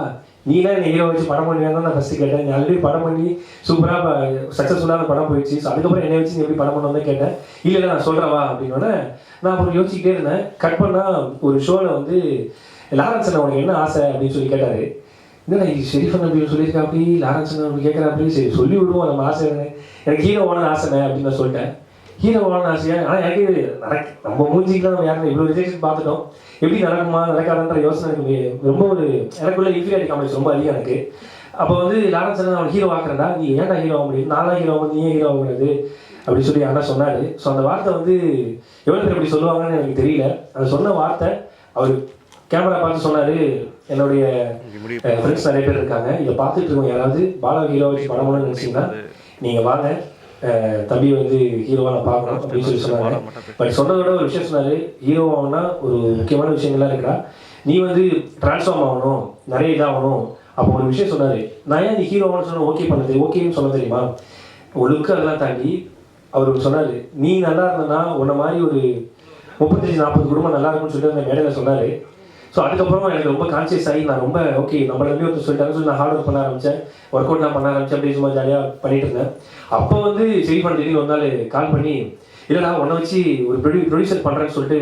நீலாம் என்ன ஹீரோ வச்சு படம் பண்ணுவேன்னு தான் நான் ஃபஸ்ட்டு கேட்டேன். நீ ஆல்ரெடி படம் பண்ணி சூப்பராக சக்ஸஸ்ஃபுல்லான படம் போயிடுச்சு, ஸோ அதுக்கப்புறம் என்னை வச்சு நீ எப்படி படம் பண்ணணும் கேட்டேன். இல்லை நான் சொல்கிறவா அப்படின்னோடனே நான் அப்புறம் யோசிச்சுக்கிட்டே இருந்தேன். கட் பண்ணால் ஒரு ஷோவில் வந்து லாரன்ஸ் அண்ணா உனக்கு என்ன ஆசை அப்படின்னு சொல்லி கேட்டார். இல்லை இது ஷெரீஃப் அப்படின்னு சொல்லியிருக்கா, அப்படி லாரன்ஸ் அண்ணா அப்படி கேட்குறா, அப்படி சரி சொல்லி விடுவோம் நம்ம ஆசை, எனக்கு ஹீரோவான ஆசைண்ணே அப்படின்னு நான் சொல்லிட்டேன். ஹீரோவான ஆசையா, ஆனால் எனக்கு நம்ம மூஞ்சிக்கலாம் நம்ம யாரும் இவ்வளோ ரிஜெக்ஷன் பார்த்துட்டோம், எப்படி நடக்குமா நடக்காதுன்ற யோசனை எனக்கு ரொம்ப ஒரு எனக்குள்ள இன்ஃபீரியாரிட்டி காம்ப்ளெக்ஸ் ரொம்ப அதிகம் எனக்கு. அப்போ வந்து லாரன்ஸ் அண்ணா அவன் ஹீரோ ஆக்குறா, நீ ஏன்டா ஹீரோ ஆக முடியும், நான்லாம் ஹீரோ ஆகும், நீ ஏன் ஹீரோ ஆகுறது அப்படின்னு சொல்லி அண்ணா சொன்னார். ஸோ அந்த வார்த்தை வந்து எவ்வளோ பேர் எப்படி சொல்லுவாங்கன்னு எனக்கு தெரியல. அது சொன்ன வார்த்தை அவர் கேமரா பார்த்து சொன்னார், என்னுடைய ஃப்ரெண்ட்ஸ் நிறைய பேர் இருக்காங்க, இதை பார்த்துட்டு இருக்கோம், யாராவது பாலா ஹீரோ வச்சு படம் பண்ணணும்னு நினச்சிங்கன்னா நீங்கள் வாங்க, தம்பி வந்து ஹீரோவாக நான் பார்க்கணும் அப்படின்னு சொல்லி சொன்னாங்க. பட் சொன்னதோட ஒரு விஷயம் சொன்னார், ஹீரோவாகனா ஒரு முக்கியமான விஷயங்கள்லாம் இருக்கா, நீ வந்து ட்ரான்ஸ்ஃபார்ம் ஆகணும், நிறைய இதாகணும். அப்போ ஒரு விஷயம் சொன்னார், நான் ஏன் நீ ஹீரோவானு சொன்ன ஓகே பண்ணது, ஓகேன்னு சொல்ல தெரியுமா, ஒழுக்கு அதெல்லாம் தாண்டி அவர் சொன்னார், நீ நல்லா இருந்தனா உன்னை மாதிரி ஒரு 35-40 குடும்பம் நல்லா இருக்கும்னு சொல்லிட்டு அந்த மேடையில் சொன்னார். ஸோ அதுக்கப்புறம் எனக்கு ரொம்ப கான்சியஸ் ஆகி நான் ரொம்ப ஓகே நம்மள நம்பி ஒருத்தர் சொல்லிட்டாங்கன்னு சொல்லி நான் ஹார்ட் ஒர்க் பண்ண ஆரம்பித்தேன், ஒர்க் அவுட்லாம் பண்ண ஆரம்பித்தேன், அப்படியே சும்மா ஜாலியாக பண்ணிட்டு இருந்தேன். அப்போ வந்து சரி பண்ணுறீங்க ஒரு நாள் கால் பண்ணி, இல்லைடா உன்னை வச்சு ஒரு ப்ரொடியூசர் பண்ணுறேன்னு சொல்லிட்டு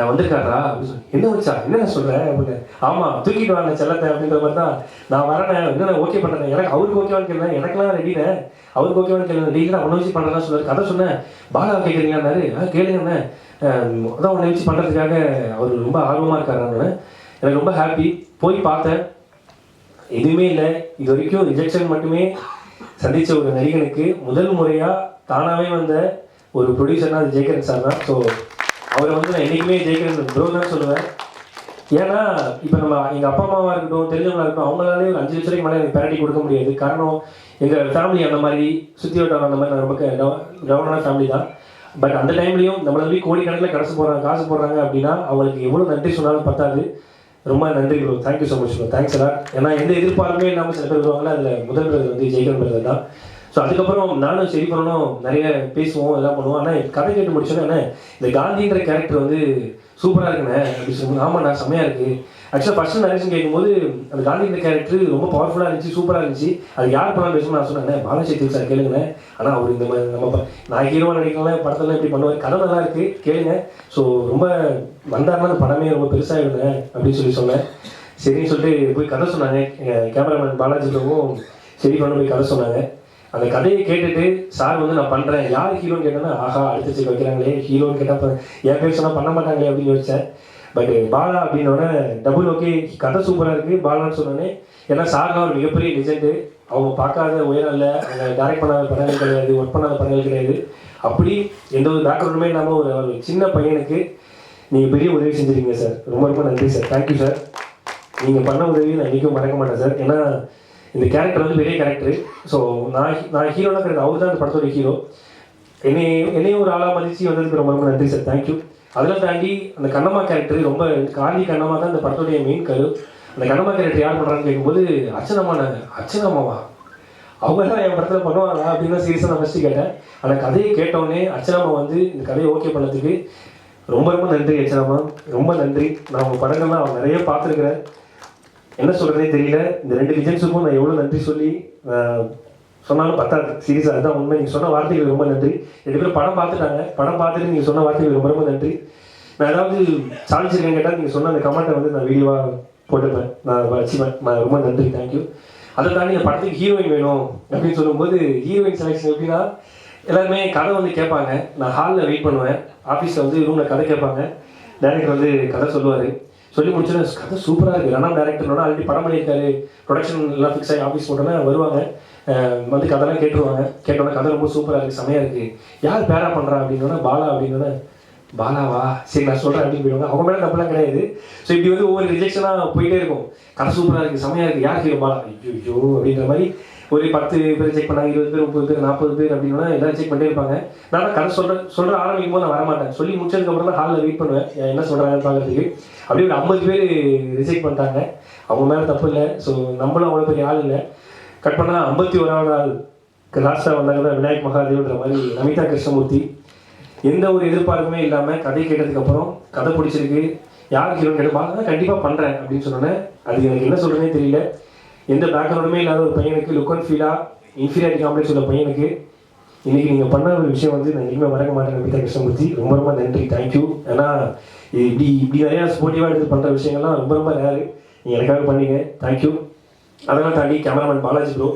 வந்திருக்காரா அப்படின்னு சொல்லி, என்ன வச்சா என்ன சொல்கிறேன் அப்படின்னு. ஆமாம் தூக்கிட்டு வாங்க செல்லத்தை அப்படின்ற மாதிரி தான் நான் வரேன், என்ன ஓகே பண்ணுறேன், எனக்கு அவருக்கு ஓகேவான்னு கேட்குறேன், எனக்குலாம் ரெடினே, அவருக்கு ஓகேவான்னு கேட்குறேன், ரெடியில் உன்னை வச்சு பண்ணுறதா சொன்னார். கதை சொன்னேன், பாலா கேட்குறீங்கன்னாரு, கேளுங்கண்ணே, அதான் உன்னை வச்சு பண்ணுறதுக்காக அவர் ரொம்ப ஆர்வமாக இருக்காருன்னு. எனக்கு ரொம்ப ஹாப்பி. போய் பார்த்தேன், எதுவுமே இல்லை, இது வரைக்கும் ரிஜெக்ஷன் மட்டுமே சந்தித்த ஒரு நடிகனுக்கு முதல் முறையாக தானாகவே வந்த ஒரு ப்ரொடியூசர்னா அது ஜெயகரன் சார் தான். ஸோ அவரை வந்து நான் என்றைக்குமே ஜெயிக்கிறேன் ப்ரோ தான் சொல்லுவேன். ஏன்னா இப்போ நம்ம எங்கள் அப்பா அம்மாவாக இருக்கட்டும், தெரிஞ்சவங்களாக இருக்கட்டும், அவங்களாலே ஒரு 5 லட்ச ரூபாய்க்கு மேலே எனக்கு பேரட்டி கொடுக்க முடியாது. காரணம் எங்கள் ஃபேமிலி அந்த மாதிரி சுற்றி வட்டாரம் அந்த மாதிரி நான் ரொம்ப கவனமான ஃபேமிலி தான். பட் அந்த டைம்லையும் நம்மளை வந்து கோடிக்கணக்கில் காசு போடுறாங்க அப்படின்னா அவங்களுக்கு எவ்வளோ நன்றி சொன்னாலும் பத்தாது. ரொம்ப நன்றி bro, thank you so much bro, thanks எல்லாம். ஏன்னா எந்த எதிர்பார்ப்புமே இல்லாமல் சில பேர் வருவாங்களா, அதில் முதல் பிரதர் வந்து ஜெயிக்கிற பிரதர் தான். ஸோ அதுக்கப்புறம் நானும் சரி பண்ணணும், நிறைய பேசுவோம், எல்லாம் பண்ணுவோம். ஆனால் கதை கேட்டு முடிச்சோன்னே இந்த காந்தின்ற கேரக்டர் வந்து சூப்பராக இருக்குண்ணே அப்படின்னு சொல்லுவாங்க. ஆமாண்ணா செம்மையாக இருக்குது. ஆக்சுவலாக ஃபஸ்ட்டு நரேஷன் கேட்கும்போது அந்த காந்தின்ற கேரக்டர் ரொம்ப பவர்ஃபுல்லாக இருந்துச்சு, சூப்பராக இருந்துச்சு. அது யார் பண்ணாலும் பேசணும்னு நான் சொன்னேன். பாலாஜி சார் கேளுங்கண்ணே. ஆனால் அவர் இந்த மாதிரி நம்ம நான் ஹீரோவாக நடிக்கலாம் படத்தெல்லாம் இப்படி பண்ணுவார், கதை நல்லா இருக்குது கேளுங்க. ஸோ ரொம்ப வந்தாருன்னா அந்த படமே ரொம்ப பெருசாக இருந்தேன் அப்படின்னு சொன்னேன். சரின்னு சொல்லிட்டு போய் கதை சொன்னாங்க. கேமராமேன் பாலாஜிக்கும் சரி பண்ண போய் கதை சொன்னாங்க. அந்த கதையை கேட்டுட்டு சார் வந்து நான் பண்ணுறேன், யார் ஹீரோன்னு கேட்டேன்னா ஆஹா அடுத்த செக் வைக்கிறாங்களே, ஹீரோன்னு கேட்டால் என் பேர் சொன்னால் பண்ண மாட்டாங்களே அப்படின்னு யோசித்தேன். பட் பாலா அப்படின்னோடனே டபுள் ஓகே, கதை சூப்பராக இருக்குது பாலான்னு சொன்னோன்னே. ஏன்னா சார்னா ஒரு மிகப்பெரிய லெஜெண்டு, அவங்க பார்க்காத உயரம் இல்லை, அவங்க டைரக்ட் பண்ணாத படங்கள் கிடையாது, ஒர்க் பண்ணாத படங்கள் கிடையாது. அப்படி எந்த ஒரு பேக்ரவுண்டுமே இல்லாமல் ஒரு சின்ன பையனுக்கு நீங்கள் பெரிய உதவி செஞ்சுருக்கீங்க சார். ரொம்ப ரொம்ப நன்றி சார், தேங்க்யூ சார். நீங்கள் பண்ண உதவி நான் என்றைக்கும் மறக்க மாட்டேன் சார். ஏன்னா இந்த கேரக்டர் வந்து பெரிய கேரக்டர். ஸோ நான் ஹீரோலாம் கிடையாது, அவர் தான் அந்த படத்தோட ஹீரோ. என்னையும் ஒரு ஆளாக மதிச்சு வந்ததுக்கு ரொம்ப ரொம்ப நன்றி சார், தேங்க்யூ. அதெல்லாம் தாண்டி அந்த கண்ணம்மா கேரக்டர் ரொம்ப காந்தி கண்ணம்மா தான் இந்த படத்தோடைய மெயின் கரு. அந்த கண்ணம்மா கேரக்டர் யார் பண்ணுறான்னு கேட்கும்போது அர்ச்சனாமாவா அவங்க தான் என் படத்தில் பண்ணுவாங்க அப்படின்னு தான் சீரியஸாக நான் ஃபஸ்ட்டு கேட்டேன். ஆனால் கதையை கேட்டோடனே அர்ச்சனாமா வந்து இந்த கதையை ஓகே பண்ணதுக்கு ரொம்ப ரொம்ப நன்றி அர்ச்சனாமா, ரொம்ப நன்றி. நான் உங்கள் படங்கள்லாம் நிறைய பார்த்துருக்குறேன், என்ன சொல்கிறதே தெரியல. இந்த 2 லிஜெண்ட்ஸுக்கும் நான் எவ்வளோ நன்றி சொல்லி சொன்னாலும் பத்தாது, சீரியஸாக அதுதான் உண்மை. நீங்கள் சொன்ன வார்த்தைகள் ரொம்ப நன்றி. 2 பேரும் படம் பார்த்துட்டாங்க, படம் பார்த்துட்டு நீங்கள் சொன்ன வார்த்தைகள் ரொம்ப ரொம்ப நன்றி. நான் ஏதாவது சாதிச்சிருக்கேன் கேட்டால் நீங்கள் சொன்ன அந்த கமெண்ட்டை வந்து நான் வீடியோவாக போட்டுப்பேன், நான் வச்சுப்பேன். நான் ரொம்ப நன்றி, தேங்க்யூ. அதை தாண்டி இந்த படத்துக்கு ஹீரோயின் வேணும் அப்படின்னு சொல்லும்போது ஹீரோயின் செலெக்ஷன் எப்படின்னா எல்லாருமே கதை வந்து கேட்பாங்க, நான் ஹாலில் வெயிட் பண்ணுவேன், ஆஃபீஸில் வந்து ரூமில் கதை கேட்பாங்க, டைரக்டர் வந்து கதை சொல்லுவார். சொல்லி முடிச்சோன்னா கதை சூப்பராக இருக்குது, ரன்னா டேரக்டர்னோட ஆல்ரெடி படம் பண்ணியிருக்காரு, ப்ரொடக்ஷன் எல்லாம் ஃபிக்ஸ் ஆகி ஆஃபீஸ் போட்டோன்னா வருவாங்க, வந்து கதைலாம் கேட்டுருவாங்க. கேட்டோன்னா கதை ரொம்ப சூப்பராக இருக்குது, செமையாக இருக்குது, யார் பேரா பண்ணுறா அப்படின்னோன்னா பாலா அப்படின்னோன்னா பாலாவா சரி நான் சொல்கிறேன் அப்படின்னு போயிடுவாங்க. அவங்க மேலே தப்பெல்லாம் கிடையாது. ஸோ இப்படி வந்து ஒவ்வொரு ரிஜெக்ஷனாக போயிட்டே இருக்கும். கதை சூப்பராக இருக்குது, செமையாக இருக்குது, யார் ஹீரோ பாலா, ஐயோ அப்படின்ற மாதிரி ஒரு 10 பேர் செக் பண்ணாங்க, 20 பேர் 30 பேர் 40 பேர் அப்படின்னா எல்லாம் செக் பண்ணிட்டே இருப்பாங்க. நான் கதை சொல்கிற ஆரம்பிக்கும் போது நான் வரமாட்டேன், சொல்லி முடிச்சதுக்கப்புறம் தான் ஹாலில் வெயிட் பண்ணுவேன் என்ன சொல்கிறாங்கன்னு பார்க்குறதுக்கு. அப்படியே ஒரு 50 பேர் ரிஜெக்ட் பண்ணிட்டாங்க. அவங்க மேலே தப்பு இல்லை, ஸோ நம்மளும் அவ்வளோ பெரிய ஆள் இல்லை. கட் பண்ணால் 51வது ஆள் லாஸ்ட்டாக வந்தாங்க தான் விநாயக் மகாதேவ்ன்ற மாதிரி நமிதா கிருஷ்ணமூர்த்தி. எந்த ஒரு எதிர்பார்ப்புமே இல்லாமல் கதை கேட்டதுக்கப்புறம் கதை பிடிச்சிருக்கு, யார் ஹீரோன்னு கேட்டு கண்டிப்பாக பண்ணுறேன் அப்படின்னு சொன்னோன்னே அது எனக்கு என்ன சொல்கிறேனே தெரியல. எந்த பேக்ரவுண்டுமே இல்லாத ஒரு பையனுக்கு லுக் அண்ட் ஃபீலாக இன்ஃபீரியாரிட்டி காம்ப்ளெக்ஸ் உள்ள பையனுக்கு இன்றைக்கி நீங்கள் பண்ண ஒரு விஷயம் வந்து நான் எங்கேயுமே மறக்க மாட்டேன் நமிதா கிருஷ்ணமூர்த்தி. ரொம்ப ரொம்ப நன்றி, தேங்க்யூ. ஏன்னா இப்படி நிறையா ஸ்போர்ட்டிவாக எடுத்து பண்ணுற விஷயங்கள்லாம் ரொம்ப ரொம்ப ரேரு, நீங்கள் எனக்காக பண்ணீங்க, தேங்க்யூ. அதெல்லாம் தாண்டி கேமராமேன் பாலாஜி ப்ரோ,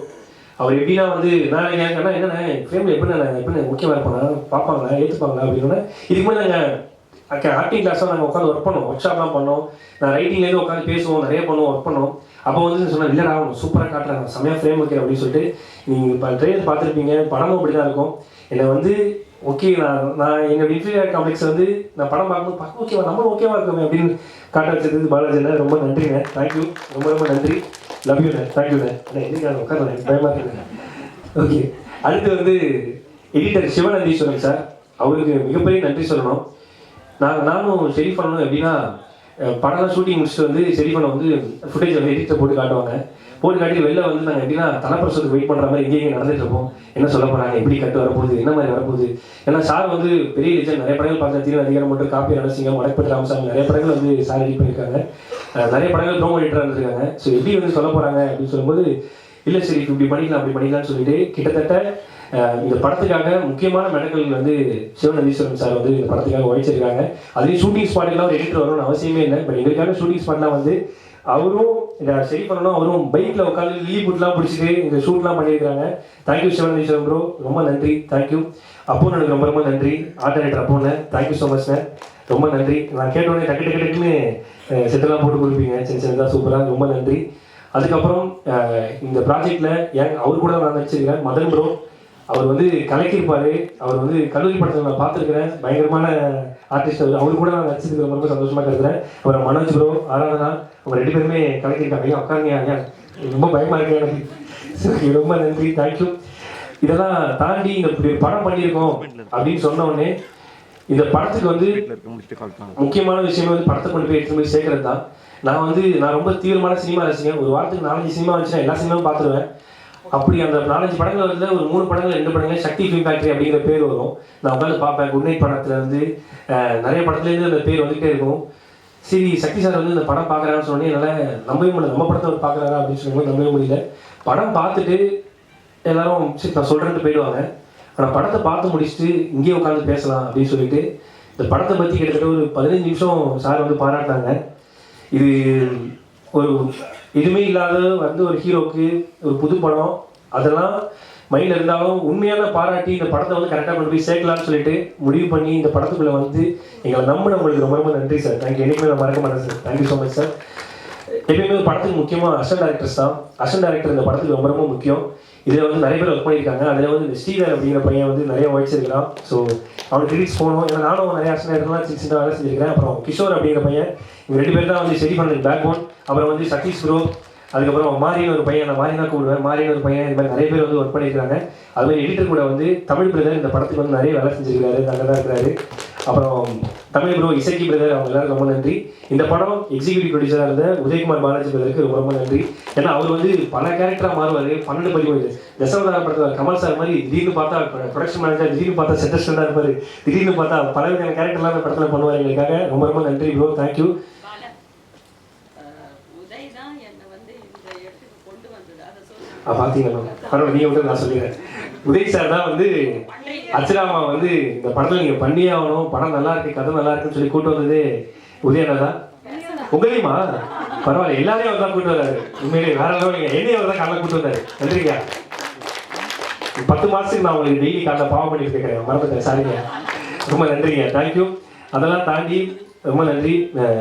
அவர் எப்படின்னா வந்து நான் ஏன்னா என்னென்ன ஃப்ரேமில் எப்படி முக்கியமாக இருப்பாங்க பார்ப்பாங்களா ஏற்றுப்பாங்களா அப்படின்னா இதுக்கு முன்னாடி நாங்கள் ஆக்டிங் கிளாஸ்லாம் நாங்கள் உட்காந்து ஒர்க் பண்ணோம், ஒர்க் ஷாப்லாம் பண்ணோம், நான் ரைட்டிங்லேருந்து உட்காந்து பேசுவோம், நிறைய பண்ணுவோம், ஒர்க் பண்ணோம். அப்போ வந்து சொன்னால் இல்லைடா அவங்க சூப்பராக காட்டுறாங்க, செம்மையாக ஃப்ரேம் வைக்கிறேன் அப்படின்னு சொல்லிட்டு நீங்கள் இப்போ ட்ரெயிலர் பார்த்துருப்பீங்க, படமும் அப்படி தான் இருக்கும். என்னை வந்து ஓகே நான் எங்கள் இன்ஃபீரியாரிட்டி காம்ப்ளெக்ஸ் வந்து நான் படம் பார்க்கும்போது ஓகேவா நம்மளும் ஓகேவா இருக்குமே அப்படின்னு காட்ட வச்சது பாலாஜிண்ணே, ரொம்ப நன்றிண்ணே, தேங்க்யூ, ரொம்ப ரொம்ப நன்றி, லவ் யூண்ணே, தேங்க்யூண்ணே. அண்ணே எதுக்கு நான் உட்காந்து பயமாக இருக்குண்ணே. ஓகே, அடுத்து வந்து எடிட்டர் சிவநந்தீஸ்வரன் சார், அவருக்கு மிகப்பெரிய நன்றி சொல்லணும். நானும் ஷெரீஃப் பண்ணணும் எப்படின்னா படம்லாம் ஷூட்டிங் முடிச்சுட்டு வந்து ஷெரீஃபனை வந்து ஃபுட்டேஜ் வந்து எடிட்டர் போட்டு காட்டுவாங்க. போட்டு காட்டி வெளில வந்து நாங்கள் எப்படின்னா தலைப்பிரசத்துக்கு வெயிட் பண்ணுற மாதிரி எங்கேயும் நடந்துட்டு இருப்போம். என்ன சொல்ல போகிறாங்க, எப்படி கட்டு வரப்போகுது, என்ன மாதிரி வரப்போகுது. ஏன்னா சார் வந்து பெரிய லெஜண்ட், நிறைய படங்கள் பார்த்து தீவிர அதிகாரம் மட்டும் காப்பி ரணசிங்கம் மலைப்பட்டு ராமசாமி நிறைய படங்கள் வந்து சார் எடிட் பண்ணியிருக்காங்க, நிறைய படங்கள் ப்ரோமோ எடிட்டராக இருந்திருக்காங்க. ஸோ எப்படி வந்து சொல்ல போகிறாங்க அப்படின்னு சொல்லும்போது இல்லை சரி இப்படி பண்ணிக்கலாம் அப்படி பண்ணிக்கலாம்னு சொல்லிட்டு கிட்டத்தட்ட இந்த படத்துக்காக முக்கியமான மெடக்கல் வந்து சிவநந்தீஸ்வரன் சார் வந்து இந்த படத்துக்காக உழைச்சிருக்காங்க. அதுலேயும் ஷூட்டிங் ஸ்பாட்டுக்கெல்லாம் ஒரு எடிட்டர் வரணும்னு அவசியமே இல்லை. பட் எங்களுக்காக ஷூட்டிங் ஸ்பாட்லாம் வந்து அவரும் இதை சரி பண்ணணும், அவரும் பைக்கில் உட்காந்து லீவ் புட்லாம் பிடிச்சிட்டு இந்த ஷூட்லாம் பண்ணியிருக்காங்க. தேங்க்யூ சிவநந்தீஸ்வரன் ப்ரோ, ரொம்ப நன்றி, தேங்க்யூ. அப்போ எனக்கு ரொம்ப ரொம்ப நன்றி, ஆல்டர்னேட்டர் அப்போன்னு தேங்க்யூ ஸோ மச் சார், ரொம்ப நன்றி. நான் கேட்டோடனே டக்குன்னு செட்டெல்லாம் போட்டு கொடுப்பீங்க சின்ன சின்னதாக சூப்பராக, ரொம்ப நன்றி. அதுக்கப்புறம் இந்த ப்ராஜெக்டில் அவர் கூட நான் நடிச்சிருக்கேன் மதன் ப்ரோ, அவர் வந்து கலக்கியிருப்பார். அவர் வந்து கல்லூரி படத்தில் நான் பார்த்துருக்கிறேன். பயங்கரமான ஆர்டிஸ்ட் அவர் கூட நான் நடிச்சதுக்கு ரொம்ப சந்தோஷமாக கருதுறேன். அப்புறம் மனோஜ் ப்ரோ, ஆராதனா, அவங்க 2 பேருமே கலக்கியிருக்காங்க. ஐயா உட்காருங்க ஐயா, ரொம்ப பயமாக இருக்கு எனக்கு. சரி, ரொம்ப நன்றி, தேங்க்யூ. இதெல்லாம் தாண்டி இந்த இப்படி ஒரு படம் பண்ணியிருக்கோம் அப்படின்னு சொன்ன உடனே இந்த படத்துக்கு வந்து முக்கியமான விஷயமே வந்து படத்தை கொண்டு போய் எடுத்து போய் சேர்க்கறது தான். நான் ரொம்ப தீவிரமான சினிமா ரசிகன். ஒரு வாரத்துக்கு 4-5 சினிமா வந்துச்சுன்னா எல்லா சினிமாவும் பார்த்துருவேன். அப்படி அந்த 4-5 படங்கள் வந்து ஒரு 3 படங்கள் 2 படங்கள் சக்தி ஃபிலிம் ஃபேக்டரி அப்படிங்கிற பேர் வரும். நான் உட்காந்து பார்ப்பேன். குட் நைட் படத்துல இருந்து நிறைய படத்துலேருந்து அந்த பேர் வந்துகிட்டே இருக்கும். சரி, சக்தி சார் வந்து இந்த படம் பார்க்குறான்னு சொன்னோன்னே என்னால் நம்பவே முடியல. நம்ம படத்தை அவர் பார்க்குறாரா அப்படின்னு சொல்லும்போது நம்பவே முடியல. படம் பார்த்துட்டு எல்லாரும் சரி நான் சொல்கிறேன்ட்டு போயிடுவாங்க. ஆனால் படத்தை பார்த்து முடிச்சுட்டு இங்கேயே உட்காந்து பேசலாம் அப்படின்னு சொல்லிட்டு இந்த படத்தை பற்றி கிட்டத்தட்ட ஒரு 15 நிமிஷம் சார் வந்து பாராட்டினாங்க. இது ஒரு எதுவுமே இல்லாத வந்து ஒரு ஹீரோக்கு ஒரு புது படம், அதெல்லாம் மைண்டில் இருந்தாலும் உண்மையான பாராட்டி இந்த படத்தை வந்து கரெக்டாக கொண்டு போய் சேர்க்கலாம்னு சொல்லிட்டு முடிவு பண்ணி இந்த படத்துக்குள்ளே வந்து எங்களை நம்பினவங்களுக்கு ரொம்ப ரொம்ப நன்றி சார். தேங்க்யூ. என்றைக்குமே நான் மறக்க மாட்டேன் sir. Thank you so much sir. எப்பயுமே ஒரு படத்துக்கு முக்கியமாக அசிஸ்டன்ட் டைரக்டர்ஸ் தான். அசிஸ்டன்ட் டைரக்டர் இந்த படத்துக்கு ரொம்ப ரொம்ப முக்கியம். இதில் வந்து நிறைய பேர் ஒர்க் பண்ணியிருக்காங்க. அதில் வந்து இந்த ஸ்ரீதர் அப்படிங்கிற பையன் வந்து நிறைய உழைச்சிருக்கிறான். ஸோ அவனுக்கு கிரெடிட்ஸ் போகணும். ஏன்னா நானும் நிறைய அசிஸ்டன்ட் டைரக்டர்லாம் சின்ன வேலை செஞ்சிருக்கிறேன். அப்புறம் கிஷோர் அப்படிங்கிற பையன், இவங்க 2 பேர் தான் வந்து சரி பண்ணது பேக் போன். அப்புறம் வந்து சதீஷ் ப்ரோ, அதுக்கப்புறம் மாரின்னு ஒரு பையன், நான் மாரினா கூப்பிடுவேன், மாரின்னு ஒரு பையன், இந்த மாதிரி நிறைய பேர் வந்து ஒர்க் பண்ணியிருக்காங்க. அது மாதிரி எடிட்டர் கூட வந்து தமிழ் பிரதர் இந்த படத்துக்கு வந்து நிறைய வேலை செஞ்சிருக்காரு, அங்கே தான் இருக்கிறாரு. அப்புறம் தமிழ் ப்ரோ, இசக்கி பிரதர், அவங்க எல்லாரும் ரொம்ப நன்றி. இந்த படம் எக்ஸிக்யூட்டிவ் ப்ரொடியூசராக இருந்த உதயகுமார் பாலாஜி பிரதருக்கு ரொம்ப ரொம்ப நன்றி. ஏன்னா அவர் வந்து பல கேரக்டராக மாறுவார். 12 தசவதார படத்தில் கமல் சார் மாதிரி திடீர்னு பார்த்தா ப்ரொடக்ஷன் மேனேஜர், திடீர்னு பார்த்தா செட்டஸ்டாக இருப்பார், திடீர்னு பார்த்தா பலவிதமான கேரக்டர்லாம் அந்த படத்தில் பண்ணுவார். எங்களுக்காக ரொம்ப ரொம்ப நன்றி ப்ரோ, தேங்க்யூ. பார்த்தீங்களா பரவாயில்ல, நீங்கள் விட்டு நான் சொல்லிடுறேன். உதய் சார் தான் வந்து அச்சராமா வந்து இந்த படத்தில் நீங்கள் பண்ணியே ஆகணும், படம் நல்லா இருக்கு, கதை நல்லா இருக்குன்னு சொல்லி கூட்டு வந்தது உதயனா தான். உங்களையுமா? பரவாயில்ல, எல்லாரையும் அவர் தான் கூட்டு வர்றாரு. உண்மையிலேயே வேற லெவல். நீங்கள் என்னையும் அவர் தான் காலைல கூட்டு வந்தாரு. நன்றிங்க. 10 மாதத்துக்கு நான் உங்களுக்கு டெய்லி காலைல பாவம் பண்ணிட்டு இருக்கிறேன், மறந்துட்டேன், சாரிங்க. ரொம்ப நன்றிங்க, தேங்க்யூ. அதெல்லாம் தாண்டி ரொம்ப நன்றி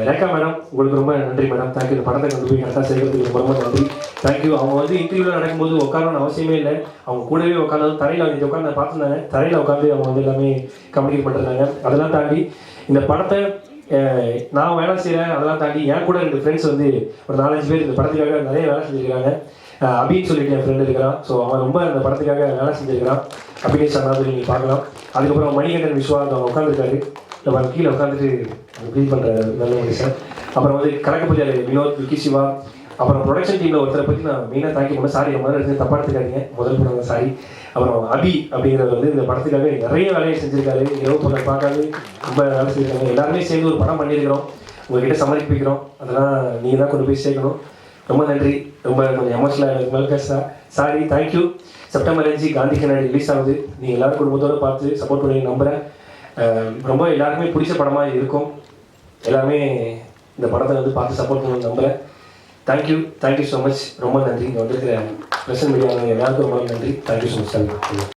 ரேகா மேடம், உங்களுக்கு ரொம்ப நன்றி மேடம். தேங்க்யூ. இந்த படத்தை கொண்டு போய் கரெக்டாக செய்கிறதுக்கு ரொம்ப ரொம்ப நன்றி, தேங்க்யூ. அவங்க வந்து இன்டர்வியூவில் நடக்கும்போது உட்காரணும்னு அவசியமே இல்லை. அவங்க கூடவே உட்காந்து தரையில் வந்து உட்காந்து பார்த்துருந்தாங்க. தரையில் உட்காந்து அவங்க வந்து எல்லாமே கம்யூனிகேட் பண்ணிருந்தாங்க. அதெல்லாம் தாண்டி இந்த படத்தை நான் வேலை செய்கிறேன். அதெல்லாம் தாண்டி என் கூட 2 ஃப்ரெண்ட்ஸ் வந்து ஒரு 4-5 பேர் இந்த படத்துக்காக நிறைய வேலை செஞ்சுருக்காங்க. அபின்னு சொல்லிட்டு என் ஃப்ரெண்டு இருக்கிறான். ஸோ அவன் ரொம்ப இந்த படத்துக்காக வேலை செஞ்சுருக்கிறான். அபினேஷ் அண்ணா சொல்லி நீங்கள் பார்க்கலாம். அதுக்கப்புறம் மணிகண்டன் விஸ்வா அவன் உட்காந்துருக்காரு. நம்ம கீழே உட்காந்துட்டு ப்ரீட் பண்ணுற நல்ல மனுஷன். அப்புறம் வந்து கணக்குப்பதியார் வினோத், விக்கி சிவா, அப்புறம் ப்ரொடக்ஷன் டீமில் ஒருத்தரை பற்றி நான் மெயினாக தாக்கி போனேன். சாரி, முதல்ல எடுத்து தப்பாக எடுத்துக்காதீங்க, முதல் படம் சாரி. அப்புறம் அபி அப்படிங்கிறவர் வந்து இந்த படத்துக்காக நிறைய வேலையை செஞ்சுருக்காரு. இரவு படம் பார்க்காது ரொம்ப வேலை செஞ்சுருக்காங்க. எல்லாருமே சேர்ந்து ஒரு படம் பண்ணியிருக்கிறோம், உங்கள்கிட்ட சமர்ப்பிக்கிறோம். அதெல்லாம் நீங்கள் தான் கொண்டு போய் சேர்க்கணும். ரொம்ப நன்றி. ரொம்ப கொஞ்சம் எமோஷனலாக எனக்கு மேலே பேசுகிறேன், சாரி, தேங்க்யூ. செப்டம்பர் 5 காந்தி கண்ணாடி ரிலீஸ் ஆகுது. நீங்கள் எல்லோரும் குடும்பத்தோடு பார்த்து சப்போர்ட் பண்ணி நம்புகிறேன். ரொம்ப எல்லாருக்குமே பிடிச்ச படமாக இருக்கும். எல்லாருமே இந்த படத்தை வந்து பார்த்து சப்போர்ட் பண்ணி நம்புகிறேன். Thank you, thank you so much. ரொம்ப நன்றி. இங்கே வந்துருக்கிற பிரசன்ட் மீடியா எல்லாருக்கும் ரொம்ப நன்றி. Thank you so much.